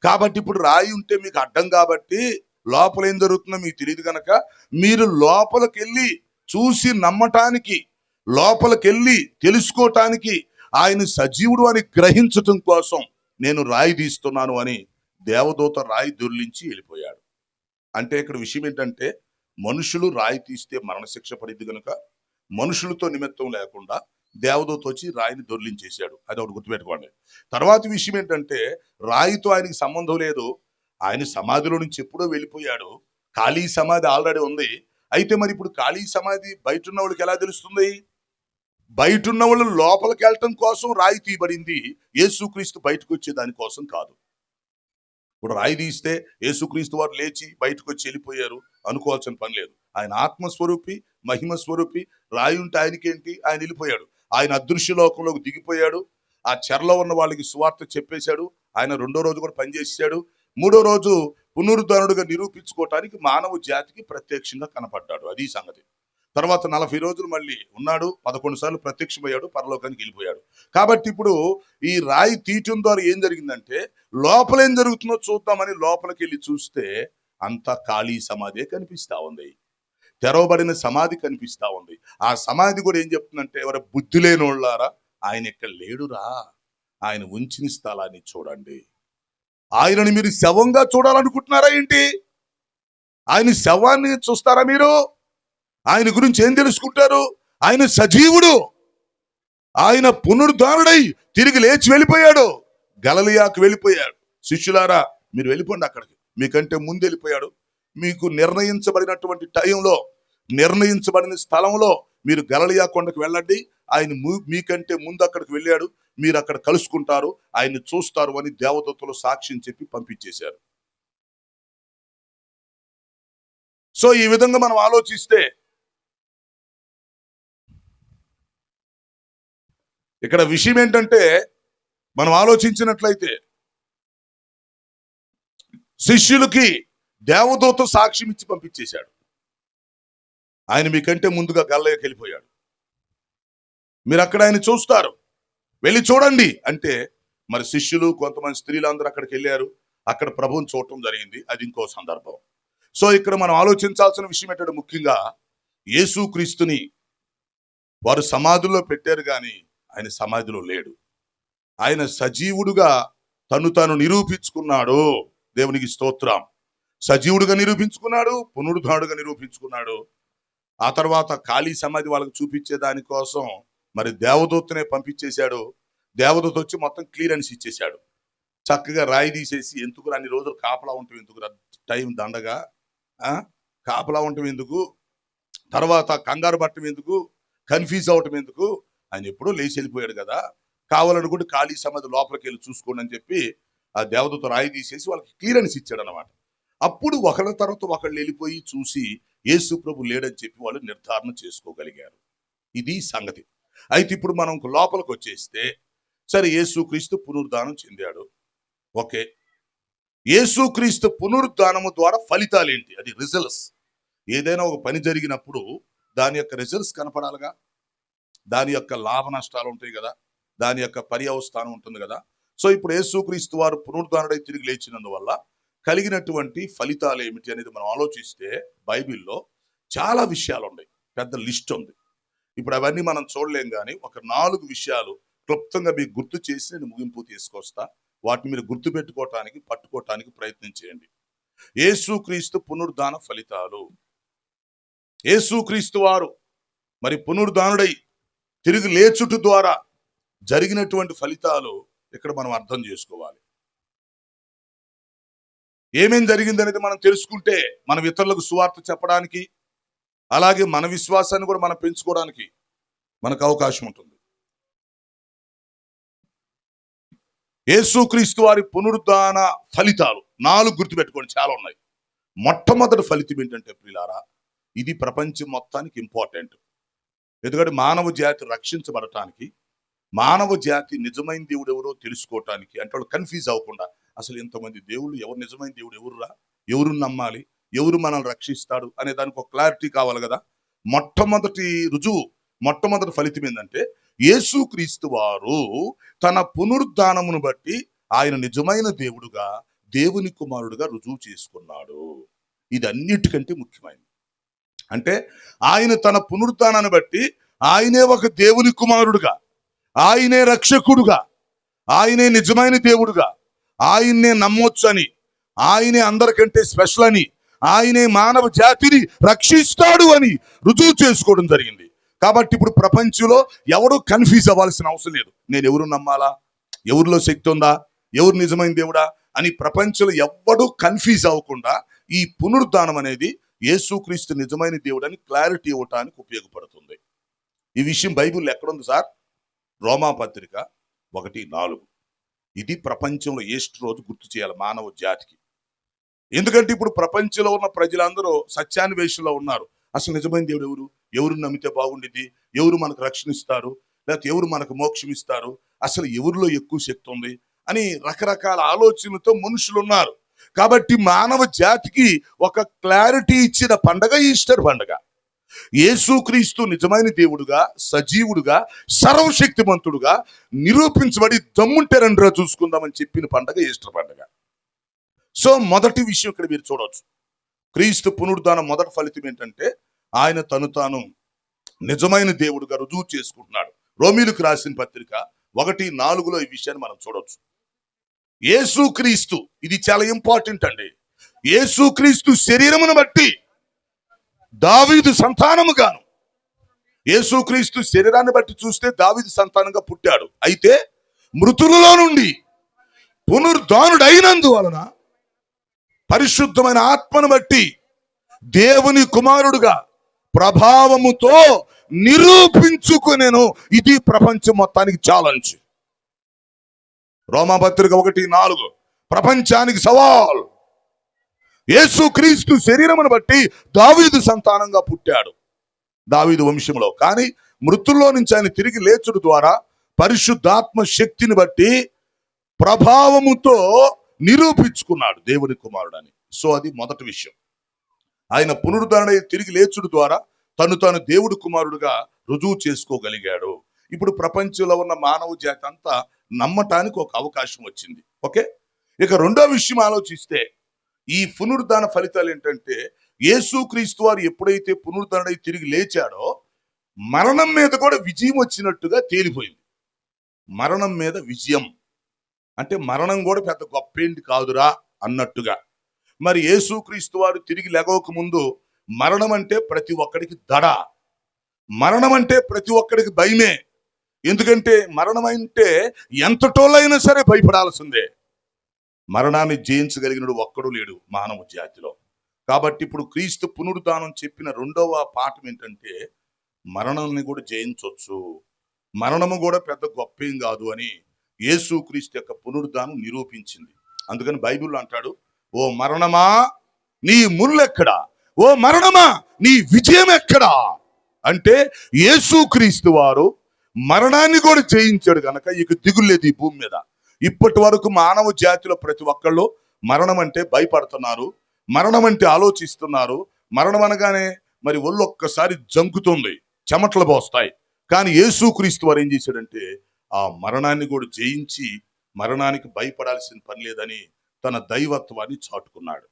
కాబట్టి ఇప్పుడు రాయి ఉంటే మీకు అడ్డం కాబట్టి లోపల ఏం జరుగుతుందో మీకు తెలియదు కనుక మీరు లోపలికి వెళ్ళి చూసి నమ్మటానికి, లోపలికి వెళ్ళి తెలుసుకోవటానికి, ఆయన సజీవుడు అని గ్రహించటం కోసం నేను రాయి తీస్తున్నాను అని దేవదూత రాయి దొర్లించి వెళ్ళిపోయాడు. అంటే ఇక్కడ విషయం ఏంటంటే మనుషులు రాయి తీస్తే మరణశిక్ష పడింది కనుక మనుషులతో నిమిత్తం లేకుండా దేవదూత వచ్చి రాయిని దొర్లించేశాడు. అది ఒకటి గుర్తుపెట్టుకోండి. తర్వాత విషయం ఏంటంటే రాయితో ఆయనకి సంబంధం లేదు. ఆయన సమాధిలో నుంచి ఎప్పుడో వెళ్ళిపోయాడు. ఖాళీ సమాధి ఆల్రెడీ ఉంది. అయితే మరి ఇప్పుడు ఖాళీ సమాధి బయట ఉన్న వాళ్ళకి ఎలా తెలుస్తుంది? బయట ఉన్న వాళ్ళు లోపలికి వెళ్ళటం కోసం రాయి తీయబడింది, యేసుక్రీస్తు బయటకు వచ్చే దానికోసం కాదు. ఇప్పుడు రాయి తీస్తే యేసుక్రీస్తు వారు లేచి బయటకు వచ్చి వెళ్ళిపోయారు అనుకోవాల్సిన పని లేదు. ఆయన ఆత్మస్వరూపి, మహిమ స్వరూపి. రాయి ఉంటే ఆయనకేంటి? ఆయన వెళ్ళిపోయాడు. ఆయన అదృశ్య లోకంలోకి దిగిపోయాడు. ఆ చెరలో ఉన్న వాళ్ళకి సువార్త చెప్పేశాడు. ఆయన 2వ రోజు కూడా పనిచేసాడు. 3వ రోజు పునరుద్ధరణుడిగా నిరూపించుకోవటానికి మానవ జాతికి ప్రత్యక్షంగా కనపడ్డాడు. అది సంగతి. తర్వాత 40 రోజులు మళ్ళీ ఉన్నాడు, 11 సార్లు ప్రత్యక్షమయ్యాడు, పరలోకానికి వెళ్ళిపోయాడు. కాబట్టి ఇప్పుడు ఈ రాయి తీయటం ద్వారా ఏం జరిగిందంటే, లోపల ఏం జరుగుతుందో చూద్దామని లోపలికి వెళ్ళి చూస్తే అంతా ఖాళీ సమాధే కనిపిస్తా ఉంది. తెరవబడిన సమాధి కనిపిస్తా ఉంది. ఆ సమాధి కూడా ఏం చెప్తుందంటే, ఎవరు బుద్ధి లేనోళ్ళారా, ఆయన ఇక్కడ లేడురా, ఆయన ఉంచిన స్థలాన్ని చూడండి. ఆయనని మీరు శవంగా చూడాలనుకుంటున్నారా ఏంటి? ఆయన శవాన్ని చూస్తారా మీరు? ఆయన గురించి ఏం తెలుసుకుంటారు? ఆయన సజీవుడు, ఆయన పునరుద్ధానుడై తిరిగి లేచి వెళ్ళిపోయాడు, గలిలయకు వెళ్ళిపోయాడు. శిష్యులారా మీరు వెళ్ళిపోండి అక్కడికి, మీకంటే ముందు వెళ్ళిపోయాడు. మీకు నిర్ణయించబడినటువంటి టైంలో, నిర్ణయించబడిన స్థలంలో మీరు గలిలయ కొండకు వెళ్ళండి, ఆయన మీకంటే ముందు అక్కడికి వెళ్ళాడు, మీరు అక్కడ కలుసుకుంటారు, ఆయన్ని చూస్తారు అని దేవదూతలు సాక్ష్యం చెప్పి పంపించేశారు. సో ఈ విధంగా మనం ఆలోచిస్తే ఇక్కడ విషయం ఏంటంటే, మనం ఆలోచించినట్లయితే శిష్యులకి దేవదూత సాక్ష్యం ఇచ్చి పంపించేశాడు, ఆయన మీకంటే ముందుగా గలిలయకి వెళ్ళిపోయాడు, మీరు అక్కడ ఆయన చూస్తారు, వెళ్ళి చూడండి అంటే, మరి శిష్యులు కొంతమంది స్త్రీలు అందరూ అక్కడికి వెళ్ళారు, అక్కడ ప్రభువుని చూడటం జరిగింది. అది ఇంకో సందర్భం. సో ఇక్కడ మనం ఆలోచించాల్సిన విషయం ఏంటంటే, ముఖ్యంగా యేసుక్రీస్తుని వారు సమాధిలో పెట్టారు కానీ ఆయన సమాధిలో లేడు. ఆయన సజీవుడుగా తను నిరూపించుకున్నాడు. దేవునికి స్తోత్రం. సజీవుడుగా నిరూపించుకున్నాడు, పునరుద్ధానుడుగా నిరూపించుకున్నాడు. ఆ తర్వాత ఖాళీ సమాధి వాళ్ళకి చూపించే దానికోసం మరి దేవదూతనే పంపించేశాడు. దేవదూత వచ్చి మొత్తం క్లియరెన్స్ ఇచ్చేశాడు. చక్కగా రాయి తీసేసి, ఎందుకు అన్ని రోజులు కాపలా ఉంటాం, ఎందుకు టైం దండగా, కాపలా ఉండటం ఎందుకు, తర్వాత కంగారు పట్టడం ఎందుకు, కన్ఫ్యూజ్ అవటం ఎందుకు, ఆయన ఎప్పుడో లేచి వెళ్ళిపోయాడు కదా, కావాలనుకుంటే ఖాళీ సమాధి లోపలికి వెళ్ళి చూసుకోండి అని చెప్పి ఆ దేవదూత రాయి తీసేసి వాళ్ళకి క్లియరెన్స్ ఇచ్చాడు అనమాట. అప్పుడు ఒకళ్ళ తర్వాత ఒకళ్ళు వెళ్ళిపోయి చూసి యేసు ప్రభు లేడని చెప్పి వాళ్ళు నిర్ధారణ చేసుకోగలిగారు. ఇది సంగతి. అయితే ఇప్పుడు మనం లోపలికి వచ్చేస్తే, సరే యేసుక్రీస్తు పునరుద్ధానం చెందాడు, ఓకే. యేసుక్రీస్తు పునరుద్ధానము ద్వారా ఫలితాలు ఏంటి? అది రిజల్ట్స్. ఏదైనా ఒక పని జరిగినప్పుడు దాని యొక్క రిజల్ట్స్ కనపడాలిగా, దాని యొక్క లాభ నష్టాలు ఉంటాయి కదా, దాని యొక్క పర్యవస్థానం ఉంటుంది కదా. సో ఇప్పుడు యేసుక్రీస్తు వారు పునరుద్ధానుడై తిరిగి లేచినందువల్ల కలిగినటువంటి ఫలితాలు ఏమిటి అనేది మనం ఆలోచిస్తే, బైబిల్లో చాలా విషయాలు ఉన్నాయి, పెద్ద లిస్ట్ ఉంది. ఇప్పుడు అవన్నీ మనం చూడలేం, కానీ ఒక 4 విషయాలు క్లుప్తంగా మీకు గుర్తు చేసి నేను ముగింపు తీసుకొస్తా. వాటిని మీరు గుర్తు పెట్టుకోవటానికి, పట్టుకోవటానికి ప్రయత్నం చేయండి. యేసుక్రీస్తు పునరుద్ధాన ఫలితాలు. యేసుక్రీస్తు వారు మరి పునరుద్ధానుడై తిరిగి లేచుట ద్వారా జరిగినటువంటి ఫలితాలు ఇక్కడ మనం అర్థం చేసుకోవాలి. ఏమేం జరిగింది అనేది మనం తెలుసుకుంటే మనం ఇతరులకు సువార్త చెప్పడానికి, అలాగే మన విశ్వాసాన్ని కూడా మనం పెంచుకోవడానికి మనకు అవకాశం ఉంటుంది. యేసుక్రీస్తు వారి పునరుద్ధాన ఫలితాలు 4 గుర్తుపెట్టుకోండి, చాలా ఉన్నాయి. మొట్టమొదటి ఫలితం ఏంటంటే ప్రియులారా, ఇది ప్రపంచం మొత్తానికి ఇంపార్టెంట్. ఎందుకంటే మానవ జాతి రక్షించబడటానికి, మానవ జాతి నిజమైన దేవుడు ఎవరో తెలుసుకోవటానికి, అంటే వాళ్ళు కన్ఫ్యూజ్ అవ్వకుండా, అసలు ఇంతమంది దేవుళ్ళు, ఎవరు నిజమైన దేవుడు ఎవరురా, ఎవరు నమ్మాలి, ఎవరు మనల్ని రక్షిస్తాడు అనే దానికి ఒక క్లారిటీ కావాలి కదా. మొట్టమొదటి రుజువు, మొట్టమొదటి ఫలితం ఏంటంటే, యేసుక్రీస్తు వారు తన పునరుద్ధానమును బట్టి ఆయన నిజమైన దేవుడుగా, దేవుని కుమారుడుగా రుజువు చేసుకున్నాడు. ఇది అన్నిటికంటే ముఖ్యమైనది. అంటే ఆయన తన పునరుద్ధానాన్ని బట్టి ఆయనే ఒక దేవుని కుమారుడుగా, ఆయనే రక్షకుడుగా, ఆయనే నిజమైన దేవుడుగా, ఆయన్నే నమ్మొచ్చు అని, ఆయనే అందరికంటే స్పెషల్ అని, ఆయనే మానవ జాతిని రక్షిస్తాడు అని రుజువు చేసుకోవడం జరిగింది. కాబట్టి ఇప్పుడు ప్రపంచంలో ఎవరు కన్ఫ్యూజ్ అవ్వాల్సిన అవసరం లేదు. నేను ఎవరు నమ్మాలా, ఎవరిలో శక్తి ఉందా, ఎవరు నిజమైన దేవుడా అని ప్రపంచంలో ఎవ్వడూ కన్ఫ్యూజ్ అవ్వకుండా ఈ పునరుద్ధానం అనేది యేసుక్రీస్తు నిజమైన దేవుడు అని క్లారిటీ ఇవ్వటానికి ఉపయోగపడుతుంది. ఈ విషయం బైబిల్లో ఎక్కడుంది సార్? రోమాపత్రిక 1:4. ఇది ప్రపంచంలో ఈస్టర్ రోజు గుర్తు చేయాలి మానవ జాతికి. ఎందుకంటే ఇప్పుడు ప్రపంచంలో ఉన్న ప్రజలందరూ సత్యాన్వేషణలో ఉన్నారు. అసలు నిజమైన దేవుడు ఎవరు, ఎవరు నమ్మితే బాగుండిద్ది, ఎవరు మనకు రక్షణ ఇస్తారు, లేకపోతే ఎవరు మనకు మోక్షం ఇస్తారు, అసలు ఎవరిలో ఎక్కువ శక్తి ఉంది అని రకరకాల ఆలోచనలతో మనుషులు ఉన్నారు. కాబట్టి మానవ జాతికి ఒక క్లారిటీ ఇచ్చిన పండగ ఈస్టర్ పండగ. యేసుక్రీస్తు నిజమైన దేవుడుగా, సజీవుడుగా, సర్వశక్తిమంతుడుగా నిరూపించబడి దమ్ముంటే రండిరా చూసుకుందామని చెప్పిన పండగ ఈస్టర్ పండగ. సో మొదటి విషయం ఇక్కడ మీరు చూడవచ్చు, క్రీస్తు పునరుద్ధానం మొదటి ఫలితం ఏంటంటే ఆయన తను తాను నిజమైన దేవుడుగా రుజువు చేసుకుంటున్నాడు. రోమీలకు రాసిన పత్రిక 1:4 ఈ విషయాన్ని మనం చూడవచ్చు. యేసుక్రీస్తు, ఇది చాలా ఇంపార్టెంట్ అండి, యేసుక్రీస్తు శరీరమును బట్టి దావీదు సంతానముగాను, యేసుక్రీస్తు శరీరాన్ని బట్టి చూస్తే దావీదు సంతానంగా పుట్టాడు. అయితే మృతులలో నుండి పునరుద్ధానుడైనందువలన పరిశుద్ధమైన ఆత్మను బట్టి దేవుని కుమారుడుగా ప్రభావముతో నిరూపించుకునేను. ఇది ప్రపంచం మొత్తానికి ఛాలెంజ్. రోమాపత్రిక 1:4 ప్రపంచానికి సవాల్. యేసుక్రీస్తు శరీరమును బట్టి దావీదు సంతానంగా పుట్టాడు, దావీదు వంశంలో. కానీ మృతుల్లో నుంచి ఆయన తిరిగి లేచుడు ద్వారా పరిశుద్ధాత్మ శక్తిని బట్టి ప్రభావముతో నిరూపించుకున్నాడు దేవుని కుమారుడని. సో అది మొదటి విషయం. ఆయన పునరుద్ధరణ తిరిగి లేచుడు ద్వారా తను తాను దేవుడి కుమారుడుగా రుజువు చేసుకోగలిగాడు. ఇప్పుడు ప్రపంచంలో ఉన్న మానవ జాతి అంతా నమ్మటానికి ఒక అవకాశం వచ్చింది. ఓకే, ఇక రెండో విషయం ఆలోచిస్తే ఈ పునరుద్ధాన ఫలితాలు ఏంటంటే, యేసుక్రీస్తు వారు ఎప్పుడైతే పునరుద్ధరణై తిరిగి లేచాడో మరణం మీద కూడా విజయం వచ్చినట్టుగా తేలిపోయింది. మరణం మీద విజయం అంటే మరణం కూడా పెద్ద గొప్పేంటి కాదురా అన్నట్టుగా. మరి యేసుక్రీస్తు వారు తిరిగి లెగవక ముందు మరణం అంటే ప్రతి ఒక్కడికి దడ, మరణం అంటే ప్రతి ఒక్కడికి భయమే. ఎందుకంటే మరణం అంటే ఎంతటోళ్ళైనా సరే భయపడాల్సిందే. మరణాన్ని జయించగలిగినడు ఒక్కడు లేడు మానవ జాతిలో. కాబట్టి ఇప్పుడు క్రీస్తు పునరుద్ధానం చెప్పిన రెండవ పాఠం ఏంటంటే, మరణాన్ని కూడా జయించవచ్చు, మరణము కూడా పెద్ద గొప్పేం కాదు అని యేసుక్రీస్తు యొక్క పునరుద్ధానం నిరూపించింది. అందుకని బైబిల్ అంటాడు, ఓ మరణమా నీ ముల్లెక్కడా, ఓ మరణమా నీ విజయం ఎక్కడా. అంటే యేసుక్రీస్తు వారు మరణాన్ని కూడా జయించాడు కనుక ఇక దిగులేదు ఈ భూమి మీద. ఇప్పటి వరకు మానవ జాతిలో ప్రతి ఒక్కళ్ళు మరణం అంటే భయపడుతున్నారు, మరణం అంటే ఆలోచిస్తున్నారు. మరణం అనగానే మరి ఒళ్ళు ఒక్కసారి జంకుతుంది, చెమటలు పోస్తాయి. కానీ యేసుక్రీస్తు వారు ఏం చేశాడంటే ఆ మరణాన్ని కూడా జయించి మరణానికి భయపడాల్సిన పని లేదని తన దైవత్వాన్ని చాటుకున్నాడు.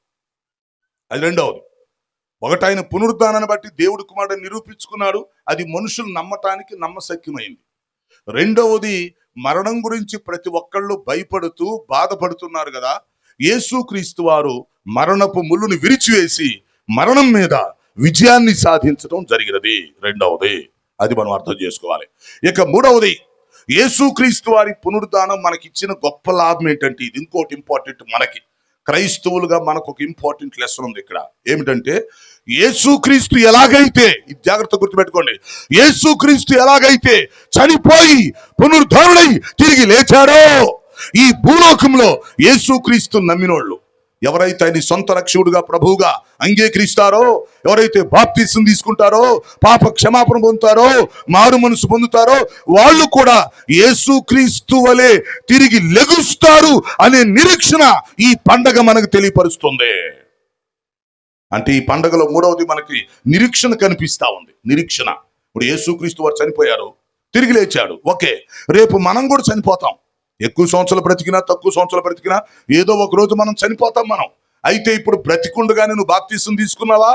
అది రెండవది. ఒకటి, ఆయన పునరుద్ధానాన్ని బట్టి దేవుడి కుమారుడు నిరూపించుకున్నాడు, అది మనుషులు నమ్మటానికి నమ్మశక్యమైంది. రెండవది, మరణం గురించి ప్రతి ఒక్కళ్ళు భయపడుతూ బాధపడుతున్నారు కదా, యేసుక్రీస్తు వారు మరణపు ముళ్ళుని విరిచివేసి మరణం మీద విజయాన్ని సాధించడం జరిగినది. రెండవది, అది మనం అర్థం చేసుకోవాలి. ఇక మూడవది, యేసుక్రీస్తు వారి పునరుద్ధానం మనకిచ్చిన గొప్ప లాభం ఏంటంటే, ఇది ఇంకోటి ఇంపార్టెంట్. మనకి క్రైస్తవులుగా మనకు ఒక ఇంపార్టెంట్ లెసన్ ఉంది ఇక్కడ. ఏమిటంటే, యేసుక్రీస్తు ఎలాగైతే, ఇది జాగ్రత్త గుర్తుపెట్టుకోండి, యేసుక్రీస్తు ఎలాగైతే చనిపోయి పునరుద్ధరణై తిరిగి లేచాడో, ఈ భూలోకంలో యేసుక్రీస్తు నమ్మినోళ్ళు ఎవరైతే ఆయన సొంత రక్షకుడుగా ప్రభువుగా అంగీకరిస్తారో, ఎవరైతే బాప్తిసం తీసుకుంటారో, పాప క్షమాపణ పొందుతారో, మారు మనసు పొందుతారో, వాళ్ళు కూడా యేసుక్రీస్తు వలె తిరిగి లెగుస్తారు అనే నిరీక్షణ ఈ పండగ మనకు తెలియపరుస్తుంది. అంటే ఈ పండగలో మూడవది మనకి నిరీక్షణ కనిపిస్తా ఉంది. నిరీక్షణ. ఇప్పుడు యేసుక్రీస్తు వారు చనిపోయారు, తిరిగి లేచాడు. ఓకే, రేపు మనం కూడా చనిపోతాం. ఎక్కువ సంవత్సరాలు బ్రతికినా తక్కువ సంవత్సరాలు బ్రతికినా ఏదో ఒక రోజు మనం చనిపోతాం మనం. అయితే ఇప్పుడు బ్రతికుండగానే నువ్వు బాప్తిసం తీసుకున్నావా,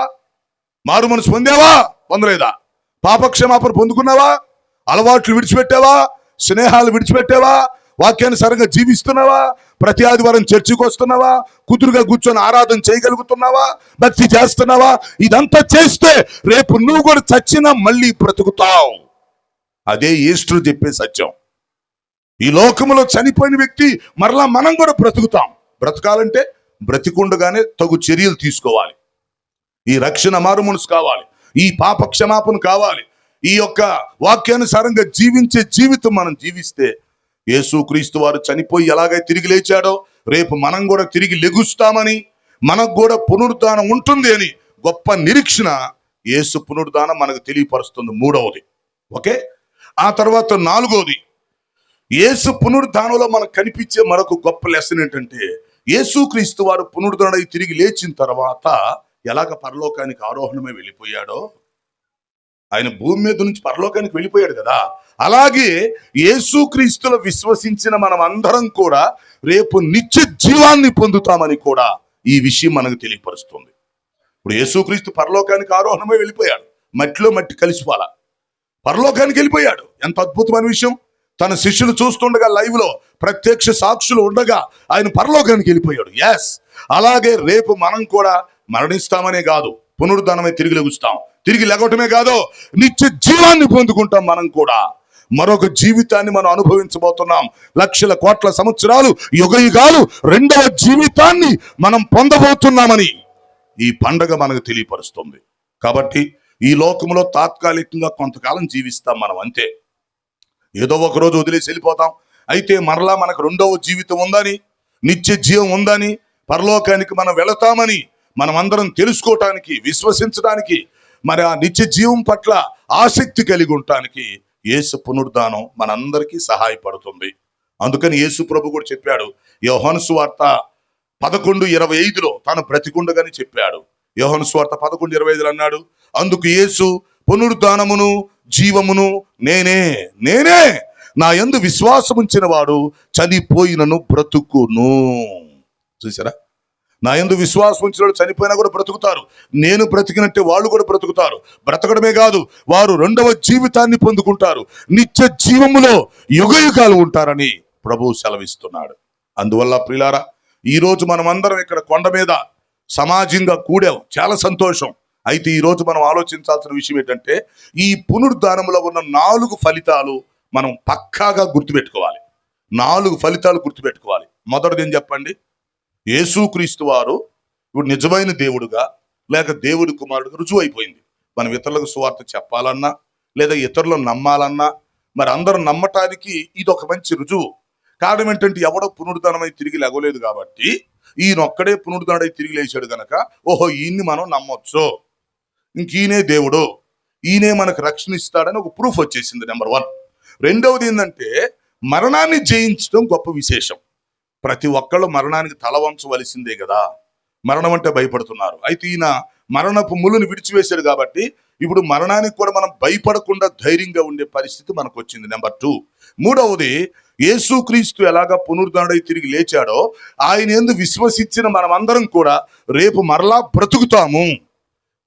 మారు మనసు పొందావా, పొందలేదా, పాపక్షమాపణ పొందుకున్నావా, అలవాట్లు విడిచిపెట్టావా, స్నేహాలు విడిచిపెట్టావా, వాక్యానుసారంగా జీవిస్తున్నావా, ప్రతి ఆదివారం చర్చికి వస్తున్నావా, కుదురుగా కూర్చొని ఆరాధన చేయగలుగుతున్నావా, భక్తి చేస్తున్నావా? ఇదంతా చేస్తే రేపు నువ్వు కూడా చచ్చినా మళ్ళీ బ్రతుకుతావు. అదే ఈస్టర్ చెప్పే సత్యం. ఈ లోకంలో చనిపోయిన వ్యక్తి మరలా మనం కూడా బ్రతుకుతాం. బ్రతకాలంటే బ్రతికుండగానే తగు చర్యలు తీసుకోవాలి. ఈ రక్షణ మారు మనసు కావాలి, ఈ పాప క్షమాపణ కావాలి, ఈ యొక్క వాక్యానుసారంగా జీవించే జీవితం మనం జీవిస్తే యేసుక్రీస్తు వారు చనిపోయి ఎలాగైతే తిరిగి లేచాడో రేపు మనం కూడా తిరిగి లెగుస్తామని, మనకు కూడా పునరుద్ధానం ఉంటుంది అని గొప్ప నిరీక్షణ యేసు పునరుద్ధానం మనకు తెలియపరుస్తుంది. మూడవది. ఓకే, ఆ తర్వాత నాలుగవది, యేసు పునరుద్ధానంలో మనకు కనిపించే మరొక గొప్ప లెసన్ ఏంటంటే, యేసుక్రీస్తు వారు పునరుద్ధరణై తిరిగి లేచిన తర్వాత ఎలాగ పరలోకానికి ఆరోహణమై వెళ్ళిపోయాడో ఆయన భూమి మీద నుంచి పరలోకానికి వెళ్ళిపోయాడు కదా. అలాగే యేసుక్రీస్తులో విశ్వసించిన మనం అందరం కూడా రేపు నిత్య జీవాన్ని పొందుతామని కూడా ఈ విషయం మనకు తెలియపరుస్తుంది. ఇప్పుడు యేసుక్రీస్తు పరలోకానికి ఆరోహణమై వెళ్ళిపోయాడు, మట్టిలో మట్టి కలిసిపోలా పరలోకానికి వెళ్ళిపోయాడు. ఎంత అద్భుతమైన విషయం. తన శిష్యులు చూస్తుండగా లైవ్ లో ప్రత్యక్ష సాక్షులు ఉండగా ఆయన పరలోకానికి వెళ్ళిపోయాడు. ఎస్, అలాగే రేపు మనం కూడా మరణిస్తామనే కాదు, పునరుద్ధానమై తిరిగి లెగుస్తాం. తిరిగి లెగటమే కాదు, నిత్య జీవాన్ని పొందుకుంటాం. మనం కూడా మరొక జీవితాన్ని మనం అనుభవించబోతున్నాం. లక్షల కోట్ల సంవత్సరాలు, యుగయుగాలు రెండవ జీవితాన్ని మనం పొందబోతున్నామని ఈ పండగ మనకు తెలియపరుస్తుంది. కాబట్టి ఈ లోకంలో తాత్కాలికంగా కొంతకాలం జీవిస్తాం మనం, అంతే. ఏదో ఒక రోజు వదిలేసి వెళ్ళిపోతాం. అయితే మరలా మనకు రెండవ జీవితం ఉందని, నిత్య జీవం ఉందని, పరలోకానికి మనం వెళతామని మనం అందరం తెలుసుకోవటానికి, విశ్వసించడానికి, మరి ఆ నిత్య జీవం పట్ల ఆసక్తి కలిగి ఉండటానికి యేసు పునరుద్ధానం మనందరికీ సహాయపడుతుంది. అందుకని యేసు ప్రభు కూడా చెప్పాడు, యోహాను సువార్త 11:25 తాను బ్రతికుండగానే చెప్పాడు. యోహాను సువార్త 11:25 అన్నాడు, అందుకు యేసు, పునరుద్ధానమును జీవమును నేనే, నా యందు విశ్వాసముంచిన వాడు చనిపోయినను బ్రతుకును. చూసారా, నా యందు విశ్వాసం ఉంచిన వాడు చనిపోయినా కూడా బ్రతుకుతారు. నేను బ్రతికినట్టే వాళ్ళు కూడా బ్రతుకుతారు. బ్రతకడమే కాదు, వారు రెండవ జీవితాన్ని పొందుకుంటారు, నిత్య జీవములో యుగయుగాలు ఉంటారని ప్రభువు సెలవిస్తున్నాడు. అందువల్ల ప్రియులారా, ఈ రోజు మనం అందరం ఇక్కడ కొండ మీద సమాజంగా కూడాం, చాలా సంతోషం. అయితే ఈ రోజు మనం ఆలోచించాల్సిన విషయం ఏంటంటే, ఈ పునరుద్ధానంలో ఉన్న 4 ఫలితాలు మనం పక్కాగా గుర్తుపెట్టుకోవాలి. 4 ఫలితాలు గుర్తుపెట్టుకోవాలి. మొదటిది ఏం చెప్పండి? యేసుక్రీస్తు వారు ఇప్పుడు నిజమైన దేవుడుగా లేక దేవుడి కుమారుడుగా రుజువు అయిపోయింది. మనం ఇతరులకు సువార్త చెప్పాలన్నా లేదా ఇతరులను నమ్మాలన్నా మరి అందరూ నమ్మటానికి ఇది ఒక మంచి రుజువు. కారణం ఏంటంటే, ఎవడో పునరుద్ధానమై తిరిగి లేగలేదు కాబట్టి ఈయనొక్కడే పునరుద్ధానమై తిరిగి లేచాడు గనక, ఓహో ఈయన్ని మనం నమ్మొచ్చు, ఇంక ఈయనే దేవుడు, ఈయనే మనకు రక్షణ ఇస్తాడని ఒక ప్రూఫ్ వచ్చేసింది. నెంబర్ 1. రెండవది ఏంటంటే, మరణాన్ని జయించడం గొప్ప విశేషం. ప్రతి ఒక్కళ్ళు మరణానికి తల వంచవలసిందే కదా. మరణం అంటే భయపడుతున్నారు. అయితే ఈయన మరణపు ముళ్ళును విడిచివేశాడు కాబట్టి ఇప్పుడు మరణానికి కూడా మనం భయపడకుండా ధైర్యంగా ఉండే పరిస్థితి మనకు వచ్చింది. నెంబర్ 2. మూడవది, యేసుక్రీస్తు ఎలాగా పునరుద్ధానుడై తిరిగి లేచాడో ఆయన యందు విశ్వసించిన మనం అందరం కూడా రేపు మరలా బ్రతుకుతాము.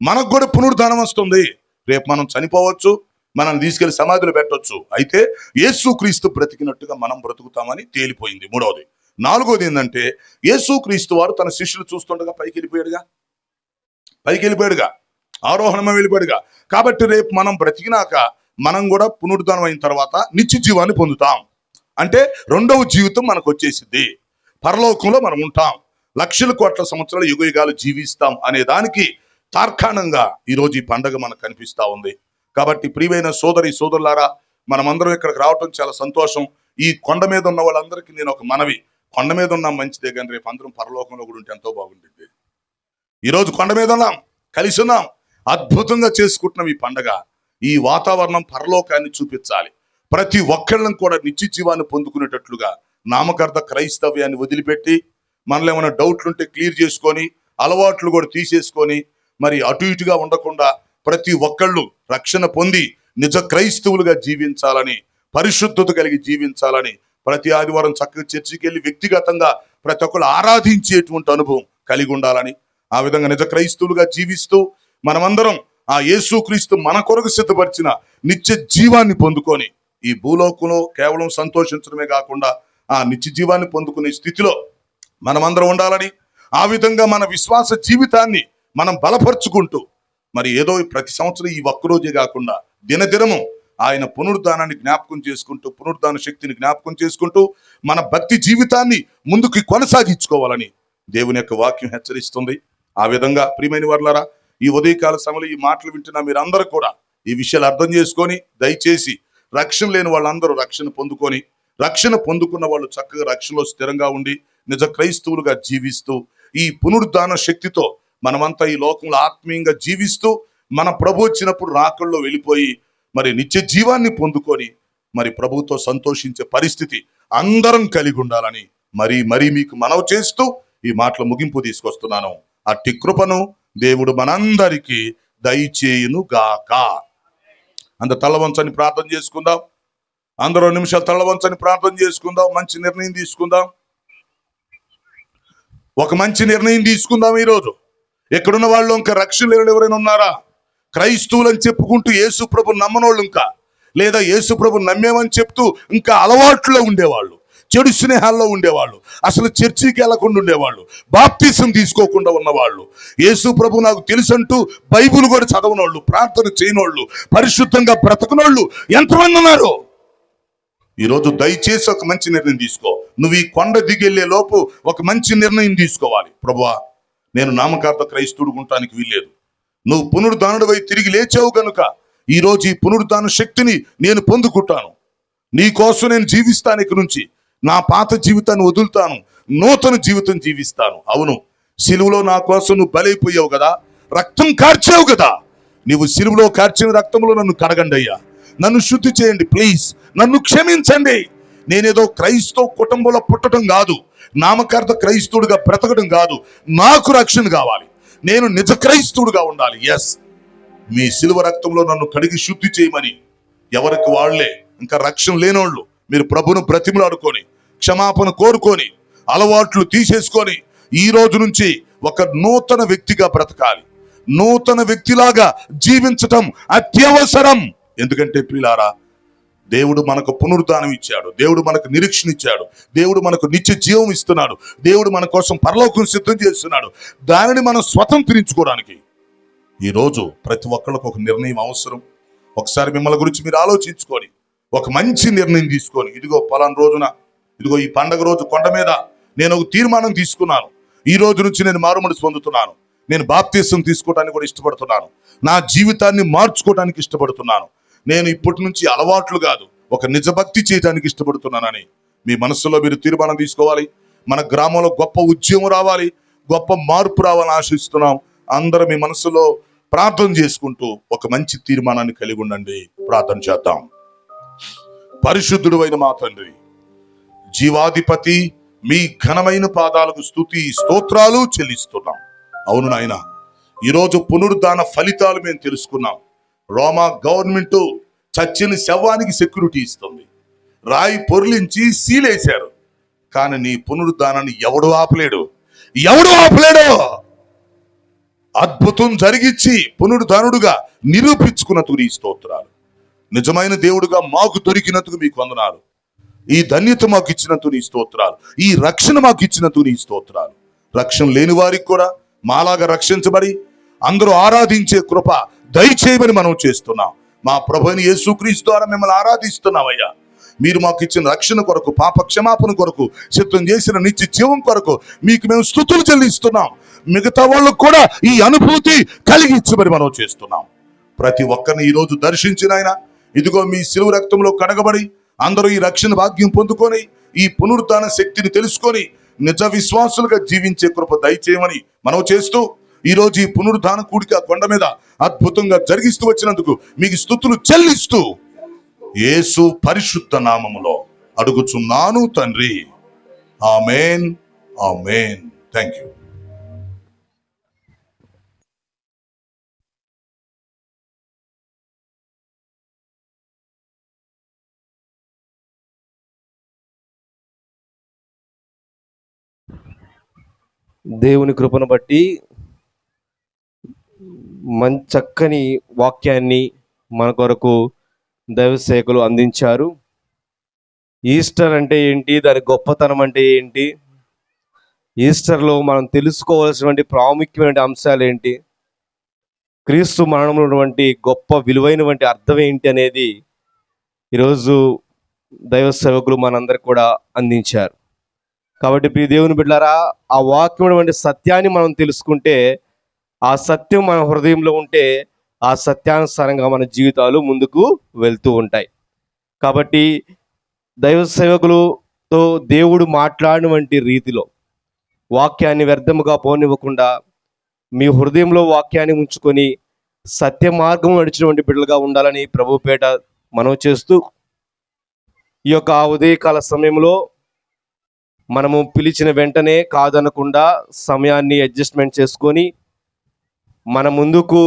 మనకు కూడా పునరుద్ధానం వస్తుంది. రేపు మనం చనిపోవచ్చు, మనం తీసుకెళ్లి సమాధిలో పెట్టవచ్చు. అయితే యేసుక్రీస్తు బ్రతికినట్టుగా మనం బ్రతుకుతామని తేలిపోయింది. మూడవది. 4వది ఏంటంటే, యేసుక్రీస్తు వారు తన శిష్యులు చూస్తుండగా పైకి వెళ్ళిపోయాడుగా, ఆరోహణమే వెళ్ళిపోయాడుగా. కాబట్టి రేపు మనం బ్రతికినాక మనం కూడా పునరుద్ధానం అయిన తర్వాత నిత్య జీవాన్ని పొందుతాం. అంటే రెండవ జీవితం మనకు వచ్చేసింది. పరలోకంలో మనం ఉంటాం, లక్షల కోట్ల సంవత్సరాలు యుగయుగాలు జీవిస్తాం అనే దానికి తార్కాణంగా ఈరోజు ఈ పండగ మనకు కనిపిస్తా ఉంది. కాబట్టి ప్రియమైన సోదరి సోదరులారా, మనమందరం ఇక్కడికి రావటం చాలా సంతోషం. ఈ కొండ మీద ఉన్న వాళ్ళందరికీ నేను ఒక మనవి, కొండ మీద ఉన్నాం మంచిదే, కానీ రేపు అందరం పరలోకంలో కూడా ఉంటే ఎంతో బాగుంటుంది. ఈరోజు కొండ మీద ఉన్నాం, కలిసి ఉన్నాం, అద్భుతంగా చేసుకుంటున్నాం ఈ పండగ. ఈ వాతావరణం పరలోకాన్ని చూపించాలి. ప్రతి ఒక్కళ్ళం కూడా నిత్య జీవాన్ని పొందుకునేటట్లుగా నామకార్థ క్రైస్తవ్యాన్ని వదిలిపెట్టి, మనలో ఏమైనా డౌట్లుంటే క్లియర్ చేసుకొని, అలవాట్లు కూడా తీసేసుకొని, మరి అటు ఇటుగా ఉండకుండా ప్రతి ఒక్కళ్ళు రక్షణ పొంది నిజ క్రైస్తవులుగా జీవించాలని, పరిశుద్ధత కలిగి జీవించాలని, ప్రతి ఆదివారం చక్కగా చర్చికి వెళ్ళి వ్యక్తిగతంగా ప్రతి ఒక్కళ్ళు ఆరాధించేటువంటి అనుభవం కలిగి ఉండాలని, ఆ విధంగా నిజ క్రైస్తవులుగా జీవిస్తూ మనమందరం ఆ యేసుక్రీస్తు మన కొరకు సిద్ధపరిచిన నిత్య జీవాన్ని పొందుకొని ఈ భూలోకంలో కేవలం సంతోషించడమే కాకుండా ఆ నిత్య జీవాన్ని పొందుకునే స్థితిలో మనమందరం ఉండాలని, ఆ విధంగా మన విశ్వాస జీవితాన్ని మనం బలపరుచుకుంటూ, మరి ఏదో ప్రతి సంవత్సరం ఈ ఒక్కరోజే కాకుండా దినదినము ఆయన పునరుద్ధానాన్ని జ్ఞాపకం చేసుకుంటూ, పునరుద్ధాన శక్తిని జ్ఞాపకం చేసుకుంటూ మన భక్తి జీవితాన్ని ముందుకు కొనసాగించుకోవాలని దేవుని యొక్క వాక్యం హెచ్చరిస్తుంది. ఆ విధంగా ప్రియమైన వారులారా, ఈ ఉదయకాల సమయంలో ఈ మాటలు వింటున్న మీరందరూ కూడా ఈ విషయాలు అర్థం చేసుకొని, దయచేసి రక్షణ లేని వాళ్ళందరూ రక్షణ పొందుకొని, రక్షణ పొందుకున్న వాళ్ళు చక్కగా రక్షణలో స్థిరంగా ఉండి నిజ క్రైస్తవులుగా జీవిస్తూ, ఈ పునరుద్ధాన శక్తితో మనమంతా ఈ లోకంలో ఆత్మీయంగా జీవిస్తూ, మన ప్రభు వచ్చినప్పుడు రాకల్లో వెళ్ళిపోయి మరి నిత్య జీవాన్ని పొందుకొని మరి ప్రభుతో సంతోషించే పరిస్థితి అందరం కలిగి ఉండాలని మరీ మీకు మనవి చేస్తూ ఈ మాటల ముగింపు తీసుకొస్తున్నాను. అట్టి కృపను దేవుడు మనందరికీ దయచేయును గాక. అంత తలవంచని ప్రార్థన చేసుకుందాం. అందరూ 2 నిమిషాలు తలవంచని ప్రార్థన చేసుకుందాం. మంచి నిర్ణయం తీసుకుందాం. ఒక మంచి నిర్ణయం తీసుకుందాం. ఈరోజు ఎక్కడున్న వాళ్ళు ఇంకా రక్షణ లేని ఎవరైనా ఉన్నారా? క్రైస్తవులని చెప్పుకుంటూ యేసు ప్రభు నమ్మనోళ్ళు, ఇంకా లేదా యేసు ప్రభు నమ్మేమని చెప్తూ ఇంకా అలవాట్లో ఉండేవాళ్ళు, చెడు స్నేహాల్లో ఉండేవాళ్ళు, అసలు చర్చికి వెళ్లకుండా ఉండేవాళ్ళు, బాప్తిసం తీసుకోకుండా ఉన్నవాళ్ళు, యేసు ప్రభు నాకు తెలుసంటూ బైబిల్ కూడా చదవనోళ్ళు, ప్రార్థన చేయనోళ్ళు, పరిశుద్ధంగా బ్రతకనోళ్ళు ఎంతమంది ఉన్నారు? ఈరోజు దయచేసి ఒక మంచి నిర్ణయం తీసుకో. నువ్వు ఈ కొండ దిగెళ్లే లోపు ఒక మంచి నిర్ణయం తీసుకోవాలి. ప్రభువా, నేను నామకార్థ క్రైస్తవుడు ఉండటానికి వీల్లేదు. నువ్వు పునరుద్ధానుడివై తిరిగి లేచావు గనుక ఈరోజు ఈ పునరుద్ధాన శక్తిని నేను పొందుకుంటాను. నీ కోసం నేను జీవిస్తాను. ఇక నుంచి నా పాత జీవితాన్ని వదులుతాను, నూతన జీవితం జీవిస్తాను. అవును, సిలువలో నా కోసం నువ్వు బలైపోయావు కదా, రక్తం కార్చావు కదా. నీవు సిలువలో కార్చిన రక్తంలో నన్ను కడగండి అయ్యా, నన్ను శుద్ధి చేయండి ప్లీజ్, నన్ను క్షమించండి. నేనేదో క్రైస్తవ కుటుంబంలో పుట్టడం కాదు, నామకార్థ క్రైస్తవుడిగా బ్రతకడం కాదు, నాకు రక్షణ కావాలి. నేను నిజ క్రైస్తవుడిగా ఉండాలి. ఎస్, మీ సిలువ రక్తంలో నన్ను కడిగి శుద్ధి చేయమని ఎవరికి వాళ్లే ఇంకా రక్షణ లేనోళ్ళు మీరు ప్రభును బ్రతిమలాడుకొని క్షమాపణ కోరుకొని అలవాట్లు తీసేసుకొని ఈ రోజు నుంచి ఒక నూతన వ్యక్తిగా బ్రతకాలి. నూతన వ్యక్తిలాగా జీవించటం అత్యవసరం. ఎందుకంటే ప్రియులారా, దేవుడు మనకు పునరుద్ధానం ఇచ్చాడు, దేవుడు మనకు నిరీక్షణ ఇచ్చాడు, దేవుడు మనకు నిత్య జీవం ఇస్తున్నాడు, దేవుడు మన కోసం పరలోకం సిద్ధం చేస్తున్నాడు. దానిని మనం స్వతంత్రించుకోవడానికి ఈరోజు ప్రతి ఒక్కళ్ళకు ఒక నిర్ణయం అవసరం. ఒకసారి మిమ్మల్ని గురించి మీరు ఆలోచించుకొని ఒక మంచి నిర్ణయం తీసుకొని, ఇదిగో పలానా రోజున, ఇదిగో ఈ పండగ రోజు కొండ మీద నేను ఒక తీర్మానం తీసుకున్నాను. ఈ రోజు నుంచి నేను మారుమనసు పొందుతున్నాను, నేను బాప్తిసం తీసుకోవడానికి కూడా ఇష్టపడుతున్నాను, నా జీవితాన్ని మార్చుకోవడానికి ఇష్టపడుతున్నాను, నేను ఇప్పటి నుంచి అలవాట్లు కాదు ఒక నిజభక్తి చేయడానికి ఇష్టపడుతున్నానని మీ మనస్సులో మీరు తీర్మానం తీసుకోవాలి. మన గ్రామంలో గొప్ప ఉద్యమం రావాలి, గొప్ప మార్పు రావాలని ఆశిస్తున్నాం. అందరూ మీ మనస్సులో ప్రార్థన చేసుకుంటూ ఒక మంచి తీర్మానాన్ని కలిగి ఉండండి. ప్రార్థన చేద్దాం. పరిశుద్ధుడు అయిన మా తండ్రి, జీవాధిపతి, మీ ఘనమైన పాదాలకు స్తుతి స్తోత్రాలు చెల్లిస్తున్నాం. అవును నాయన, ఈరోజు పునరుద్ధాన ఫలితాలు మేము తెలుసుకున్నాం. రోమా గవర్నమెంట్ చచ్చిన శవానికి సెక్యూరిటీ ఇస్తుంది, రాయి పొర్లించి సీలేశారు, కానీ నీ పునరుద్ధానాన్ని ఎవడు ఆపలేడు. అద్భుతం జరిగించి పునరుద్ధానుడుగా నిరూపించుకున్నందుకు నీ స్తోత్రాలు. నిజమైన దేవుడుగా మాకు దొరికినందుకు మీకు వందనాలు. ఈ ధన్యత మాకు ఇచ్చినందుకు నీ స్తోత్రాలు. ఈ రక్షణ మాకు ఇచ్చినందుకు నీ స్తోత్రాలు. రక్షణ లేని వారికి కూడా మాలాగా రక్షించబడి అందరూ ఆరాధించే కృప దయచేయమని మనం చేస్తున్నాం. మా ప్రభువైన యేసుక్రీస్తు ద్వారా మిమ్మల్ని ఆరాధిస్తున్నామయ్యా. మీరు మాకు ఇచ్చిన రక్షణ కొరకు, పాప క్షమాపణ కొరకు, సిద్ధం చేసిన నిత్య జీవం కొరకు మీకు మేము స్తుతులు చెల్లిస్తున్నాం. మిగతా వాళ్ళకు కూడా ఈ అనుభూతి కలిగించమని మనం చేస్తున్నాం. ప్రతి ఒక్కరిని ఈ రోజు దర్శించిన ఆయన, ఇదిగో మీ శిలువ రక్తంలో కడగబడి అందరూ ఈ రక్షణ భాగ్యం పొందుకొని ఈ పునరుద్ధాన శక్తిని తెలుసుకొని నిజ విశ్వాసులుగా జీవించే కృప దయచేయమని మనం చేస్తూ, ఈ రోజు ఈ పునరుద్ధాన కూడిక కొండ మీద అద్భుతంగా జరిగిస్తూ వచ్చినందుకు మీకు స్తుతులు చెల్లిస్తూ యేసు పరిశుద్ధ నామములో అడుగుచున్నాను తండ్రి. ఆమేన్, ఆమేన్. Thank you. దేవుని కృపను బట్టి చక్కని వాక్యాన్ని మన కొరకు దైవ సేవకులు అందించారు. ఈస్టర్ అంటే ఏంటి, దాని గొప్పతనం అంటే ఏంటి, ఈస్టర్లో మనం తెలుసుకోవాల్సినటువంటి ప్రాముఖ్యమైన అంశాలు ఏంటి, క్రీస్తు మరణంలో ఉన్నటువంటి గొప్ప విలువైనటువంటి అర్థం ఏంటి అనేది ఈరోజు దైవ సేవకులు మనందరికి కూడా అందించారు. కాబట్టి ప్రియ దేవుని బిడ్డలారా, ఆ వాక్యమైనటువంటి సత్యాన్ని మనం తెలుసుకుంటే, ఆ సత్యం మన హృదయంలో ఉంటే, ఆ సత్యానుసారంగా మన జీవితాలు ముందుకు వెళ్తూ ఉంటాయి. కాబట్టి దైవ సేవకులతో దేవుడు మాట్లాడినటువంటి రీతిలో వాక్యాన్ని వ్యర్థముగా పోనివ్వకుండా మీ హృదయంలో వాక్యాన్ని ఉంచుకొని సత్య మార్గం నడిచినటువంటి బిడ్డలుగా ఉండాలని ప్రభుపేట మనం చేస్తూ, ఈ యొక్క ఉదయకాల సమయంలో మనము పిలిచిన వెంటనే కాదనకుండా సమయాన్ని అడ్జస్ట్మెంట్ చేసుకొని మన ముందుకు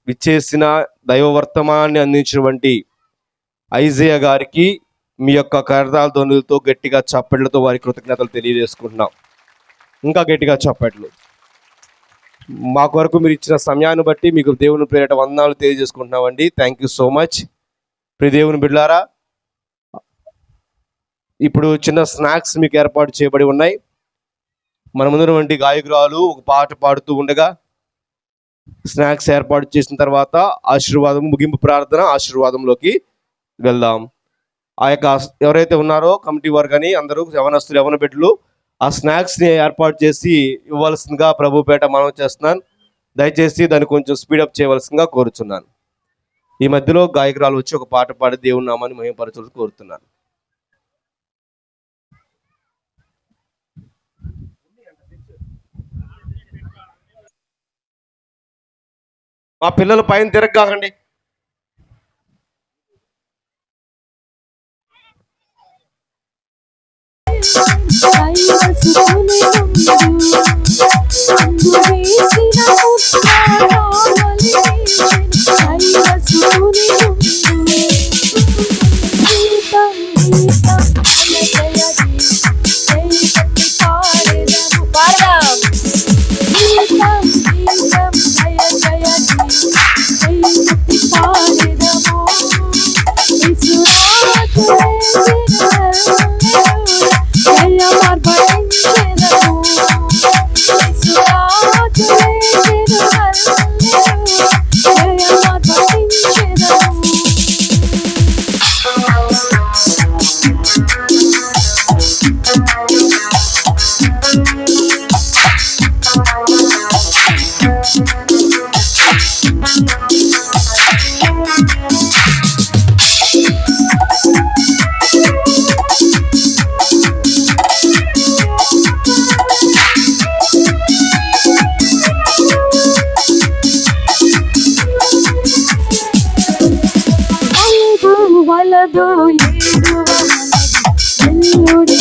విచ్చేసిన దైవ వర్తమానాన్ని అందించినటువంటి ఐజయా గారికి మీ యొక్క కరతాళ ధ్వనులతో గట్టిగా చప్పట్లతో వారి కృతజ్ఞతలు తెలియజేసుకుంటున్నాం. ఇంకా గట్టిగా చప్పట్లు. మా కొరకు మీరు ఇచ్చిన సమయాన్ని బట్టి మీకు దేవుని పేరిట వందనాలు తెలియజేసుకుంటున్నామండి. Thank you so much. ప్రియ దేవుని బిడ్డలారా, ఇప్పుడు చిన్న స్నాక్స్ మీకు ఏర్పాటు చేయబడి ఉన్నాయి. మన ముందున్నటువంటి గాయకురాలు ఒక పాట పాడుతూ ఉండగా స్నాక్స్ ఏర్పాటు చేసిన తర్వాత ఆశీర్వాదం, ముగింపు ప్రార్థన, ఆశీర్వాదంలోకి వెళ్దాం. ఆ యొక్క ఎవరైతే ఉన్నారో కమిటీ వారు కానీ అందరూ యవనస్తులు, యవన బిడ్డలు ఆ స్నాక్స్ని ఏర్పాటు చేసి ఇవ్వాల్సిందిగా ప్రభుపేట మనం చేస్తున్నాను. దయచేసి దాన్ని కొంచెం స్పీడప్ చేయవలసిందిగా కోరుచున్నాను. ఈ మధ్యలో గాయకురాలు వచ్చి ఒక పాట పాడి దేవుని నామాన్ని మహిమపరచాలని కోరుతున్నాను. మా పిల్లలు పైన తిరగకండి. వలదు ఏడువ మనది